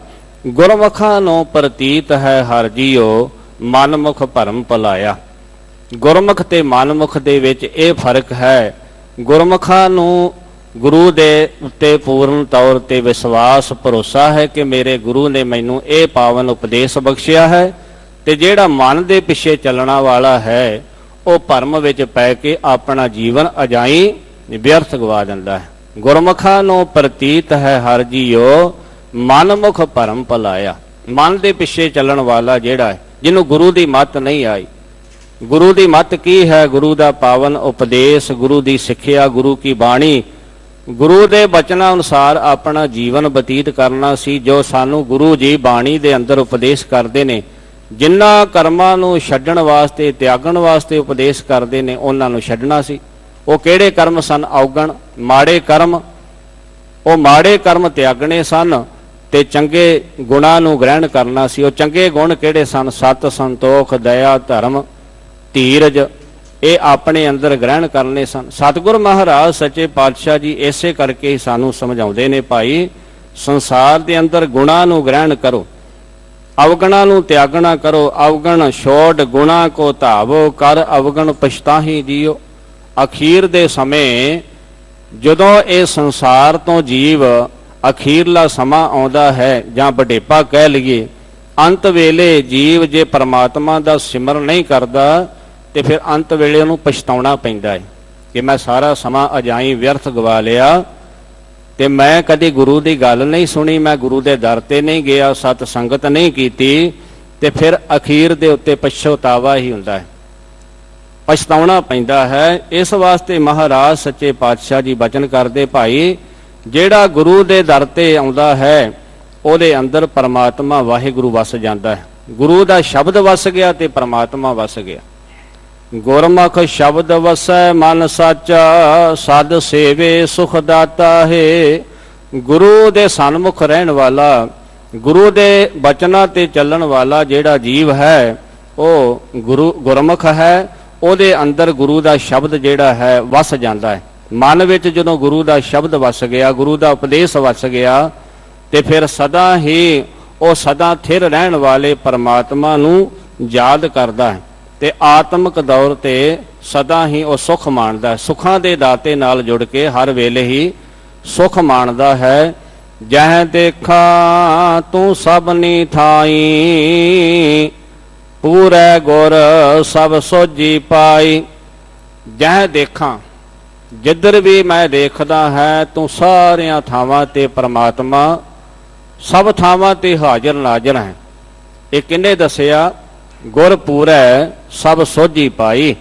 ਗੁਰਮੁਖਾਂ ਨੂੰ ਪ੍ਰਤੀਤ ਹੈ ਹਰ ਜੀਓ, ਮਨਮੁਖ ਭਰਮ ਭੁਲਾਇਆ। ਗੁਰਮੁਖ ਤੇ ਮਨਮੁਖ ਦੇ ਵਿੱਚ ਇਹ ਫਰਕ ਹੈ। ਗੁਰਮੁਖਾਂ ਨੂੰ ਗੁਰੂ ਦੇ ਉੱਤੇ ਪੂਰਨ ਤੌਰ ਤੇ ਵਿਸ਼ਵਾਸ ਭਰੋਸਾ ਹੈ ਕਿ ਮੇਰੇ ਗੁਰੂ ਨੇ ਮੈਨੂੰ ਇਹ ਪਾਵਨ ਉਪਦੇਸ਼ ਬਖਸ਼ਿਆ ਹੈ, ਤੇ ਜਿਹੜਾ ਮਨ ਦੇ ਪਿੱਛੇ ਚੱਲਣਾ ਵਾਲਾ ਹੈ ਉਹ ਭਰਮ ਵਿੱਚ ਪੈ ਕੇ ਆਪਣਾ ਜੀਵਨ ਅਜਾਈ ਵਿਅਰਥ ਗਵਾ ਦਿੰਦਾ ਹੈ। ਗੁਰਮੁਖਾਂ ਨੂੰ ਪ੍ਰਤੀਤ ਹੈ ਹਰ ਜੀਓ, ਮਨਮੁਖ ਭਰਮ ਭੁਲਾਇਆ। ਮਨ ਦੇ ਪਿੱਛੇ ਚੱਲਣ ਵਾਲਾ ਜਿਹੜਾ ਹੈ, ਜਿਹਨੂੰ ਗੁਰੂ ਦੀ ਮੱਤ ਨਹੀਂ ਆਈ। ਗੁਰੂ ਦੀ ਮੱਤ ਕੀ ਹੈ? ਗੁਰੂ ਦਾ ਪਾਵਨ ਉਪਦੇਸ਼, ਗੁਰੂ ਦੀ ਸਿੱਖਿਆ, ਗੁਰੂ ਕੀ ਬਾਣੀ, ਗੁਰੂ ਦੇ ਬਚਨਾਂ ਅਨੁਸਾਰ ਆਪਣਾ ਜੀਵਨ ਬਤੀਤ ਕਰਨਾ ਸੀ, ਜੋ ਸਾਨੂੰ ਗੁਰੂ ਜੀ ਬਾਣੀ ਦੇ ਅੰਦਰ ਉਪਦੇਸ਼ ਕਰਦੇ ਨੇ। ਜਿਨ੍ਹਾਂ ਕਰਮਾਂ ਨੂੰ ਛੱਡਣ ਵਾਸਤੇ, ਤਿਆਗਣ ਵਾਸਤੇ ਉਪਦੇਸ਼ ਕਰਦੇ ਨੇ, ਉਹਨਾਂ ਨੂੰ ਛੱਡਣਾ ਸੀ। ਉਹ ਕਿਹੜੇ ਕਰਮ ਸਨ? ਔਗਣ, ਮਾੜੇ ਕਰਮ। ਉਹ ਮਾੜੇ ਕਰਮ ਤਿਆਗਣੇ ਸਨ ਤੇ ਚੰਗੇ ਗੁਣਾਂ ਨੂੰ ਗ੍ਰਹਿਣ ਕਰਨਾ ਸੀ। ਉਹ ਚੰਗੇ ਗੁਣ ਕਿਹੜੇ ਸਨ? ਸਤ, ਸੰਤੋਖ, ਦਇਆ, ਧਰਮ, ਧੀਰਜ, ਇਹ ਆਪਣੇ ਅੰਦਰ ਗ੍ਰਹਿਣ ਕਰਨੇ ਸਨ। ਸਤਿਗੁਰ ਮਹਾਰਾਜ ਸੱਚੇ ਪਾਤਸ਼ਾਹ ਜੀ ਇਸੇ ਕਰਕੇ ਹੀ ਸਾਨੂੰ ਸਮਝਾਉਂਦੇ ਨੇ, ਭਾਈ ਸੰਸਾਰ ਦੇ ਅੰਦਰ ਗੁਣਾਂ ਨੂੰ ਗ੍ਰਹਿਣ ਕਰੋ, ਅਵਗੁਣਾਂ ਨੂੰ ਤਿਆਗਣਾ ਕਰੋ। ਅਵਗੁਣ ਛੋੜ ਗੁਣਾ ਕੋ ਧਾਵੋ, ਕਰ ਅਵਗੁਣ ਪਛਤਾਹੀ ਜੀਓ। ਅਖੀਰ ਦੇ ਸਮੇਂ ਜਦੋਂ ਇਹ ਸੰਸਾਰ ਤੋਂ ਜੀਵ ਅਖੀਰਲਾ ਸਮਾਂ ਆਉਂਦਾ ਹੈ, ਜਾਂ ਵਡੇਪਾ ਕਹਿ ਲਈਏ, ਅੰਤ ਵੇਲੇ ਜੀਵ ਜੇ ਪਰਮਾਤਮਾ ਦਾ ਸਿਮਰਨ ਨਹੀਂ ਕਰਦਾ ਤੇ ਫਿਰ ਅੰਤ ਵੇਲੇ ਉਹਨੂੰ ਪਛਤਾਉਣਾ ਪੈਂਦਾ ਹੈ ਕਿ ਮੈਂ ਸਾਰਾ ਸਮਾਂ ਅਜਾਈਂ ਵਿਅਰਥ ਗਵਾ ਲਿਆ ਤੇ ਮੈਂ ਕਦੇ ਗੁਰੂ ਦੀ ਗੱਲ ਨਹੀਂ ਸੁਣੀ, ਮੈਂ ਗੁਰੂ ਦੇ ਦਰ ਤੇ ਨਹੀਂ ਗਿਆ, ਸਤ ਸੰਗਤ ਨਹੀਂ ਕੀਤੀ, ਤੇ ਫਿਰ ਅਖੀਰ ਦੇ ਉੱਤੇ ਪਛਤਾਵਾ ਹੀ ਹੁੰਦਾ ਹੈ, ਪਛਤਾਉਣਾ ਪੈਂਦਾ ਹੈ। ਇਸ ਵਾਸਤੇ ਮਹਾਰਾਜ ਸੱਚੇ ਪਾਤਸ਼ਾਹ ਜੀ ਬਚਨ ਕਰਦੇ, ਭਾਈ ਜਿਹੜਾ ਗੁਰੂ ਦੇ ਦਰ ਤੇ ਆਉਂਦਾ ਹੈ ਉਹਦੇ ਅੰਦਰ ਪਰਮਾਤਮਾ ਵਾਹਿਗੁਰੂ ਵਸ ਜਾਂਦਾ ਹੈ। ਗੁਰੂ ਦਾ ਸ਼ਬਦ ਵਸ ਗਿਆ ਤੇ ਪਰਮਾਤਮਾ ਵਸ ਗਿਆ। ਗੁਰਮੁਖ ਸ਼ਬਦ ਵਸੈ ਮਨ ਸਾਚਾ, ਸਦ ਸੇਵੇ ਸੁਖ ਦਾਤਾ ਹੈ। ਗੁਰੂ ਦੇ ਸਨਮੁਖ ਰਹਿਣ ਵਾਲਾ, ਗੁਰੂ ਦੇ ਬਚਨਾਂ ਤੇ ਚੱਲਣ ਵਾਲਾ ਜਿਹੜਾ ਜੀਵ ਹੈ ਉਹ ਗੁਰਮੁਖ ਹੈ। ਉਹਦੇ ਅੰਦਰ ਗੁਰੂ ਦਾ ਸ਼ਬਦ ਜਿਹੜਾ ਹੈ ਵਸ ਜਾਂਦਾ ਹੈ। ਮਨ ਵਿੱਚ ਜਦੋਂ ਗੁਰੂ ਦਾ ਸ਼ਬਦ ਵਸ ਗਿਆ, ਗੁਰੂ ਦਾ ਉਪਦੇਸ਼ ਵਸ ਗਿਆ, ਤੇ ਫਿਰ ਸਦਾ ਹੀ ਉਹ ਸਦਾ ਥਿਰ ਰਹਿਣ ਵਾਲੇ ਪਰਮਾਤਮਾ ਨੂੰ ਯਾਦ ਕਰਦਾ ਹੈ ਤੇ ਆਤਮਿਕ ਦੌਰ ਤੇ ਸਦਾ ਹੀ ਉਹ ਸੁਖ ਮਾਣਦਾ ਹੈ। ਸੁੱਖਾਂ ਦੇ ਦਾਤੇ ਨਾਲ ਜੁੜ ਕੇ ਹਰ ਵੇਲੇ ਹੀ ਸੁਖ ਮਾਣਦਾ ਹੈ। ਜਹ ਦੇਖਾਂ ਤੂੰ ਸਭਨੀ ਥਾਈ, ਪੂਰੇ ਗੁਰ ਸਭ ਸੋਝੀ ਪਾਈ। ਜਹ ਦੇਖਾਂ, ਜਿੱਧਰ ਵੀ ਮੈਂ ਦੇਖਦਾ ਹੈ ਤੂੰ ਸਾਰਿਆਂ ਥਾਵਾਂ ਤੇ ਪਰਮਾਤਮਾ ਸਭ ਥਾਵਾਂ ਤੇ ਹਾਜ਼ਰ ਨਾਜ਼ਰ ਹੈ। ਇਹ ਕਿਹਨੇ ਦੱਸਿਆ? ਗੁਰ ਪੂਰੈ ਸਭ ਸੋਝੀ ਪਾਈ।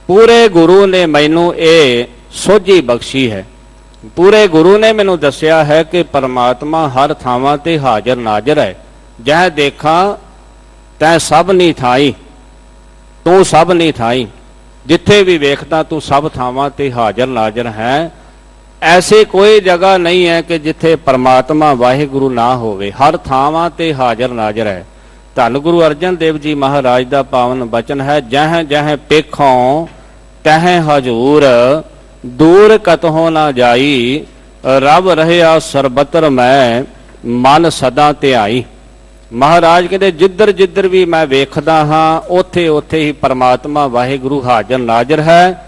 ਪੂਰੇ ਗੁਰੂ ਨੇ ਮੈਨੂੰ ਇਹ ਸੋਝੀ ਬਖਸ਼ੀ ਹੈ। ਪੂਰੇ ਗੁਰੂ ਨੇ ਮੈਨੂੰ ਦੱਸਿਆ ਹੈ ਕਿ ਪਰਮਾਤਮਾ ਹਰ ਥਾਵਾਂ ਤੇ ਹਾਜ਼ਰ ਨਾਜ਼ਰ ਹੈ। ਜਹ ਦੇਖਾਂ ਤੈਂ ਸਭ ਨਹੀਂ ਥਾਈ, ਤੂੰ ਸਭ ਨਹੀਂ ਥਾਈ। ਜਿੱਥੇ ਵੀ ਵੇਖਦਾ ਤੂੰ ਸਭ ਥਾਵਾਂ ਤੇ ਹਾਜ਼ਰ ਨਾਜ਼ਰ ਹੈ। ਐਸੀ ਕੋਈ ਜਗ੍ਹਾ ਨਹੀਂ ਹੈ ਕਿ ਜਿੱਥੇ ਪਰਮਾਤਮਾ ਵਾਹਿਗੁਰੂ ਨਾ ਹੋਵੇ, ਹਰ ਥਾਵਾਂ ਤੇ ਹਾਜ਼ਰ ਨਾਜ਼ਰ ਹੈ। ਧੰਨ ਗੁਰੂ ਅਰਜਨ ਦੇਵ ਜੀ ਮਹਾਰਾਜ ਦਾ ਪਾਵਨ ਬਚਨ ਹੈ, ਜਹ ਜਹ ਪੇਖੋਂ ਤਹ ਹਜੂਰ, ਦੂਰ ਕਤਹੁ ਨਾ ਜਾਈ, ਰਬ ਰਹਿਆ ਸਰਬਤਰ ਮੈਂ, ਮਨ ਸਦਾ ਧਿਆਈ। ਮਹਾਰਾਜ ਕਹਿੰਦੇ ਜਿੱਧਰ ਜਿੱਧਰ ਵੀ ਮੈਂ ਵੇਖਦਾ ਹਾਂ ਉੱਥੇ ਉੱਥੇ ਹੀ ਪਰਮਾਤਮਾ ਵਾਹਿਗੁਰੂ ਹਾਜ਼ਰ ਨਾਜ਼ਰ ਹੈ।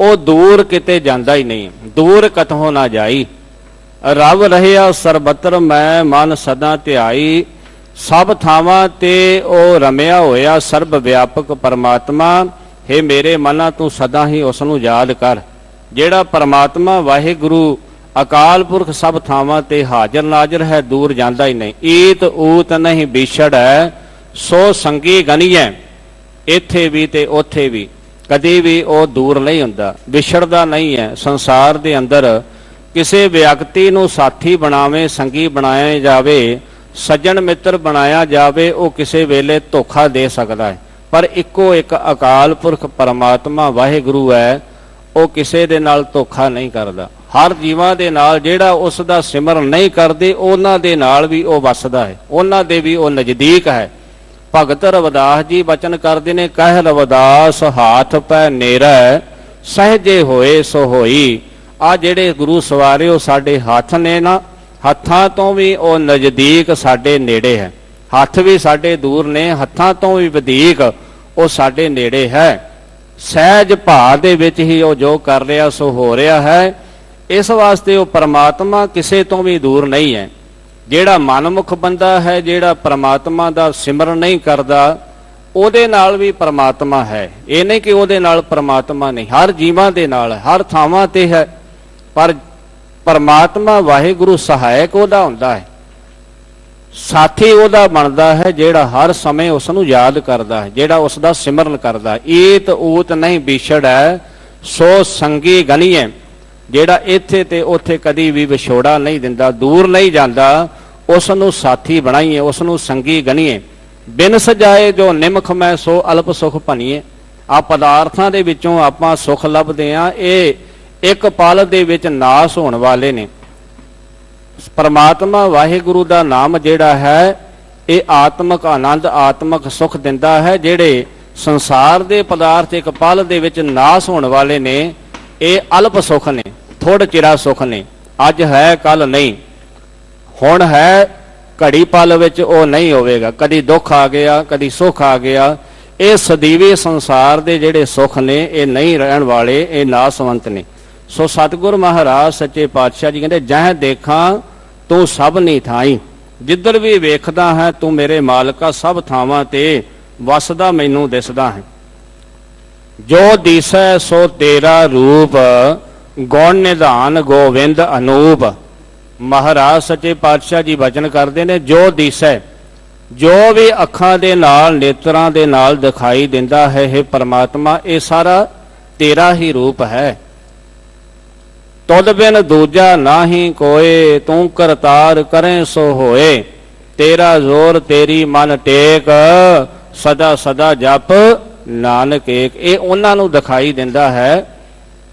ਉਹ ਦੂਰ ਕਿਤੇ ਜਾਂਦਾ ਹੀ ਨਹੀਂ, ਦੂਰ ਕਤਹੁ ਨਾ ਜਾਈ। ਰਬ ਰਹਿਆ ਸਰਬਤਰ ਮੈਂ, ਮਨ ਸਦਾ ਧਿਆਈ। ਸਭ ਥਾਵਾਂ ਤੇ ਉਹ ਰਮਿਆ ਹੋਇਆ ਸਰਬ ਵਿਆਪਕ ਪਰਮਾਤਮਾ। ਹੇ ਮੇਰੇ ਮਨਾ ਤੂੰ ਸਦਾ ਹੀ ਉਸ ਨੂੰ ਯਾਦ ਕਰ। ਜਿਹੜਾ ਪਰਮਾਤਮਾ ਵਾਹਿਗੁਰੂ ਅਕਾਲ ਪੁਰਖ ਸਭ ਥਾਵਾਂ ਤੇ ਹਾਜ਼ਰ ਨਾਜ਼ਰ ਹੈ, ਦੂਰ ਜਾਂਦਾ ਹੀ ਨਹੀਂ। ਈਤ ਊਤ ਨਹੀਂ ਵਿਛੜ ਹੈ, ਸੋ ਸੰਗੀ ਗਨੀਐ। ਇੱਥੇ ਵੀ ਤੇ ਉੱਥੇ ਵੀ ਕਦੇ ਵੀ ਉਹ ਦੂਰ ਨਹੀਂ ਹੁੰਦਾ, ਵਿਛੜਦਾ ਨਹੀਂ ਹੈ। ਸੰਸਾਰ ਦੇ ਅੰਦਰ ਕਿਸੇ ਵਿਅਕਤੀ ਨੂੰ ਸਾਥੀ ਬਣਾਵੇ, ਸੰਗੀ ਬਣਾਇਆ ਜਾਵੇ, ਸੱਜਣ ਮਿੱਤਰ ਬਣਾਇਆ ਜਾਵੇ, ਉਹ ਕਿਸੇ ਵੇਲੇ ਧੋਖਾ ਦੇ ਸਕਦਾ ਹੈ। ਪਰ ਇੱਕੋ ਇੱਕ ਅਕਾਲ ਪੁਰਖ ਪਰਮਾਤਮਾ ਵਾਹਿਗੁਰੂ ਹੈ, ਉਹ ਕਿਸੇ ਦੇ ਨਾਲ ਧੋਖਾ ਨਹੀਂ ਕਰਦਾ। ਹਰ ਜੀਵਾਂ ਦੇ ਨਾਲ ਜਿਹੜਾ ਉਸ ਦਾ ਸਿਮਰਨ ਨਹੀਂ ਕਰਦੇ ਉਹਨਾਂ ਦੇ ਨਾਲ ਵੀ ਉਹ ਵਸਦਾ ਹੈ, ਉਹਨਾਂ ਦੇ ਵੀ ਉਹ ਨਜ਼ਦੀਕ ਹੈ। ਭਗਤ ਰਵਿਦਾਸ ਜੀ ਬਚਨ ਕਰਦੇ ਨੇ, ਕਹਿ ਰਵਿਦਾਸ ਹਾਥ ਪੈ ਨੇਰਾ, ਸਹਜੇ ਹੋਏ ਸੋ ਹੋਈ। ਆ ਜਿਹੜੇ ਗੁਰੂ ਸਵਾਰਿਓ ਸਾਡੇ ਹੱਥ ਨੇ ਨਾ, ਹੱਥਾਂ ਤੋਂ ਵੀ ਉਹ ਨਜ਼ਦੀਕ ਸਾਡੇ ਨੇੜੇ ਹੈ। ਹੱਥ ਵੀ ਸਾਡੇ ਦੂਰ ਨੇ, ਹੱਥਾਂ ਤੋਂ ਵੀ ਵਧੇਕ ਉਹ ਸਾਡੇ ਨੇੜੇ ਹੈ। ਸਹਿਜ ਭਾਅ ਦੇ ਵਿੱਚ ਹੀ ਉਹ ਜੋ ਕਰ ਰਿਹਾ ਸੋ ਹੋ ਰਿਹਾ ਹੈ। ਇਸ ਵਾਸਤੇ ਉਹ ਪਰਮਾਤਮਾ ਕਿਸੇ ਤੋਂ ਵੀ ਦੂਰ ਨਹੀਂ ਹੈ। ਜਿਹੜਾ ਮਨਮੁਖ ਬੰਦਾ ਹੈ, ਜਿਹੜਾ ਪਰਮਾਤਮਾ ਦਾ ਸਿਮਰਨ ਨਹੀਂ ਕਰਦਾ, ਉਹਦੇ ਨਾਲ ਵੀ ਪਰਮਾਤਮਾ ਹੈ। ਇਹ ਨਹੀਂ ਕਿ ਉਹਦੇ ਨਾਲ ਪਰਮਾਤਮਾ ਨਹੀਂ, ਹਰ ਜੀਵਾਂ ਦੇ ਨਾਲ, ਹਰ ਥਾਵਾਂ ਤੇ ਹੈ। ਪਰ ਪਰਮਾਤਮਾ ਵਾਹਿਗੁਰੂ ਸਹਾਇਕ ਉਹਦਾ ਹੁੰਦਾ ਹੈ, ਸਾਥੀ ਉਹਦਾ ਬਣਦਾ ਹੈ ਜਿਹੜਾ ਹਰ ਸਮੇਂ ਉਸ ਨੂੰ ਯਾਦ ਕਰਦਾ ਹੈ, ਜਿਹੜਾ ਉਸ ਦਾ ਸਿਮਰਨ ਕਰਦਾ। ਈਤ ਊਤ ਨਹੀਂ ਵਿਛੜ ਹੈ, ਸੋ ਸੰਗੀ ਗਨੀਐ। ਜਿਹੜਾ ਇੱਥੇ ਤੇ ਉੱਥੇ ਕਦੀ ਵੀ ਵਿਛੋੜਾ ਨਹੀਂ ਦਿੰਦਾ, ਦੂਰ ਨਹੀਂ ਜਾਂਦਾ, ਉਸ ਨੂੰ ਸਾਥੀ ਬਣਾਈਏ, ਉਸ ਨੂੰ ਸੰਗੀ ਗਨੀਏ। ਬਿਨ ਸਜਾਏ ਜੋ ਨਿਮਖ ਮੈਂ ਸੋ ਅਲਪ ਸੁਖ ਭਨੀਏ। ਆ ਪਦਾਰਥਾਂ ਦੇ ਵਿੱਚੋਂ ਆਪਾਂ ਸੁਖ ਲੱਭਦੇ ਹਾਂ, ਇਹ ਇੱਕ ਪਲ ਦੇ ਵਿੱਚ ਨਾਸ ਹੋਣ ਵਾਲੇ ਨੇ। ਪਰਮਾਤਮਾ ਵਾਹਿਗੁਰੂ ਦਾ ਨਾਮ ਜਿਹੜਾ ਹੈ ਇਹ ਆਤਮਿਕ ਆਨੰਦ, ਆਤਮਿਕ ਸੁਖ ਦਿੰਦਾ ਹੈ। ਜਿਹੜੇ ਸੰਸਾਰ ਦੇ ਪਦਾਰਥ ਇੱਕ ਪਲ ਦੇ ਵਿੱਚ ਨਾਸ ਹੋਣ ਵਾਲੇ ਨੇ, ਇਹ ਅਲਪ ਸੁਖ ਨੇ, ਥੋੜ੍ਹੇ ਚਿਰਾ ਸੁਖ ਨੇ, ਅੱਜ ਹੈ ਕੱਲ ਨਹੀਂ। ਹੁਣ ਹੈ, ਘੜੀ ਪਲ ਵਿੱਚ ਉਹ ਨਹੀਂ ਹੋਵੇਗਾ। ਕਦੀ ਦੁੱਖ ਆ ਗਿਆ, ਕਦੀ ਸੁੱਖ ਆ ਗਿਆ। ਇਹ ਸਦੀਵੀ ਸੰਸਾਰ ਦੇ ਜਿਹੜੇ ਸੁੱਖ ਨੇ ਇਹ ਨਹੀਂ ਰਹਿਣ ਵਾਲੇ, ਇਹ ਨਾਸਵੰਤ ਨੇ। ਸੋ ਸਤਿਗੁਰ ਮਹਾਰਾਜ ਸੱਚੇ ਪਾਤਸ਼ਾਹ ਜੀ ਕਹਿੰਦੇ, ਜਹ ਦੇਖਾਂ ਤੂੰ ਸਭ ਨਹੀਂ ਥਾਈ। ਜਿੱਧਰ ਵੀ ਵੇਖਦਾ ਹੈ ਤੂੰ ਮੇਰੇ ਮਾਲਕਾ ਸਭ ਥਾਵਾਂ ਤੇ ਵਸਦਾ ਮੈਨੂੰ ਦਿਸਦਾ ਹੈ। ਜੋ ਦਿਸੈ ਸੋ ਤੇਰਾ ਰੂਪ, ਗੁਣ ਨਿਧਾਨ ਗੋਵਿੰਦ ਅਨੂਪ। ਮਹਾਰਾਜ ਸੱਚੇ ਪਾਤਸ਼ਾਹ ਜੀ ਬਚਨ ਕਰਦੇ ਨੇ, ਜੋ ਦਿਸੈ, ਜੋ ਵੀ ਅੱਖਾਂ ਦੇ ਨਾਲ, ਨੇਤਰਾਂ ਦੇ ਨਾਲ ਦਿਖਾਈ ਦਿੰਦਾ ਹੈ, ਇਹ ਪਰਮਾਤਮਾ ਇਹ ਸਾਰਾ ਤੇਰਾ ਹੀ ਰੂਪ ਹੈ। ਤੁਧ ਬਿਨ ਦੂਜਾ ਨਾਹੀ ਕੋਏ, ਤੂੰ ਕਰਤਾਰ ਕਰੇ ਸੋ ਹੋਏ। ਤੇਰਾ ਜ਼ੋਰ ਤੇਰੀ ਮਨ ਟੇਕ, ਸਦਾ ਸਦਾ ਜਪ ਨਾਨਕ ਏਕ। ਇਹ ਉਹਨਾਂ ਨੂੰ ਦਿਖਾਈ ਦਿੰਦਾ ਹੈ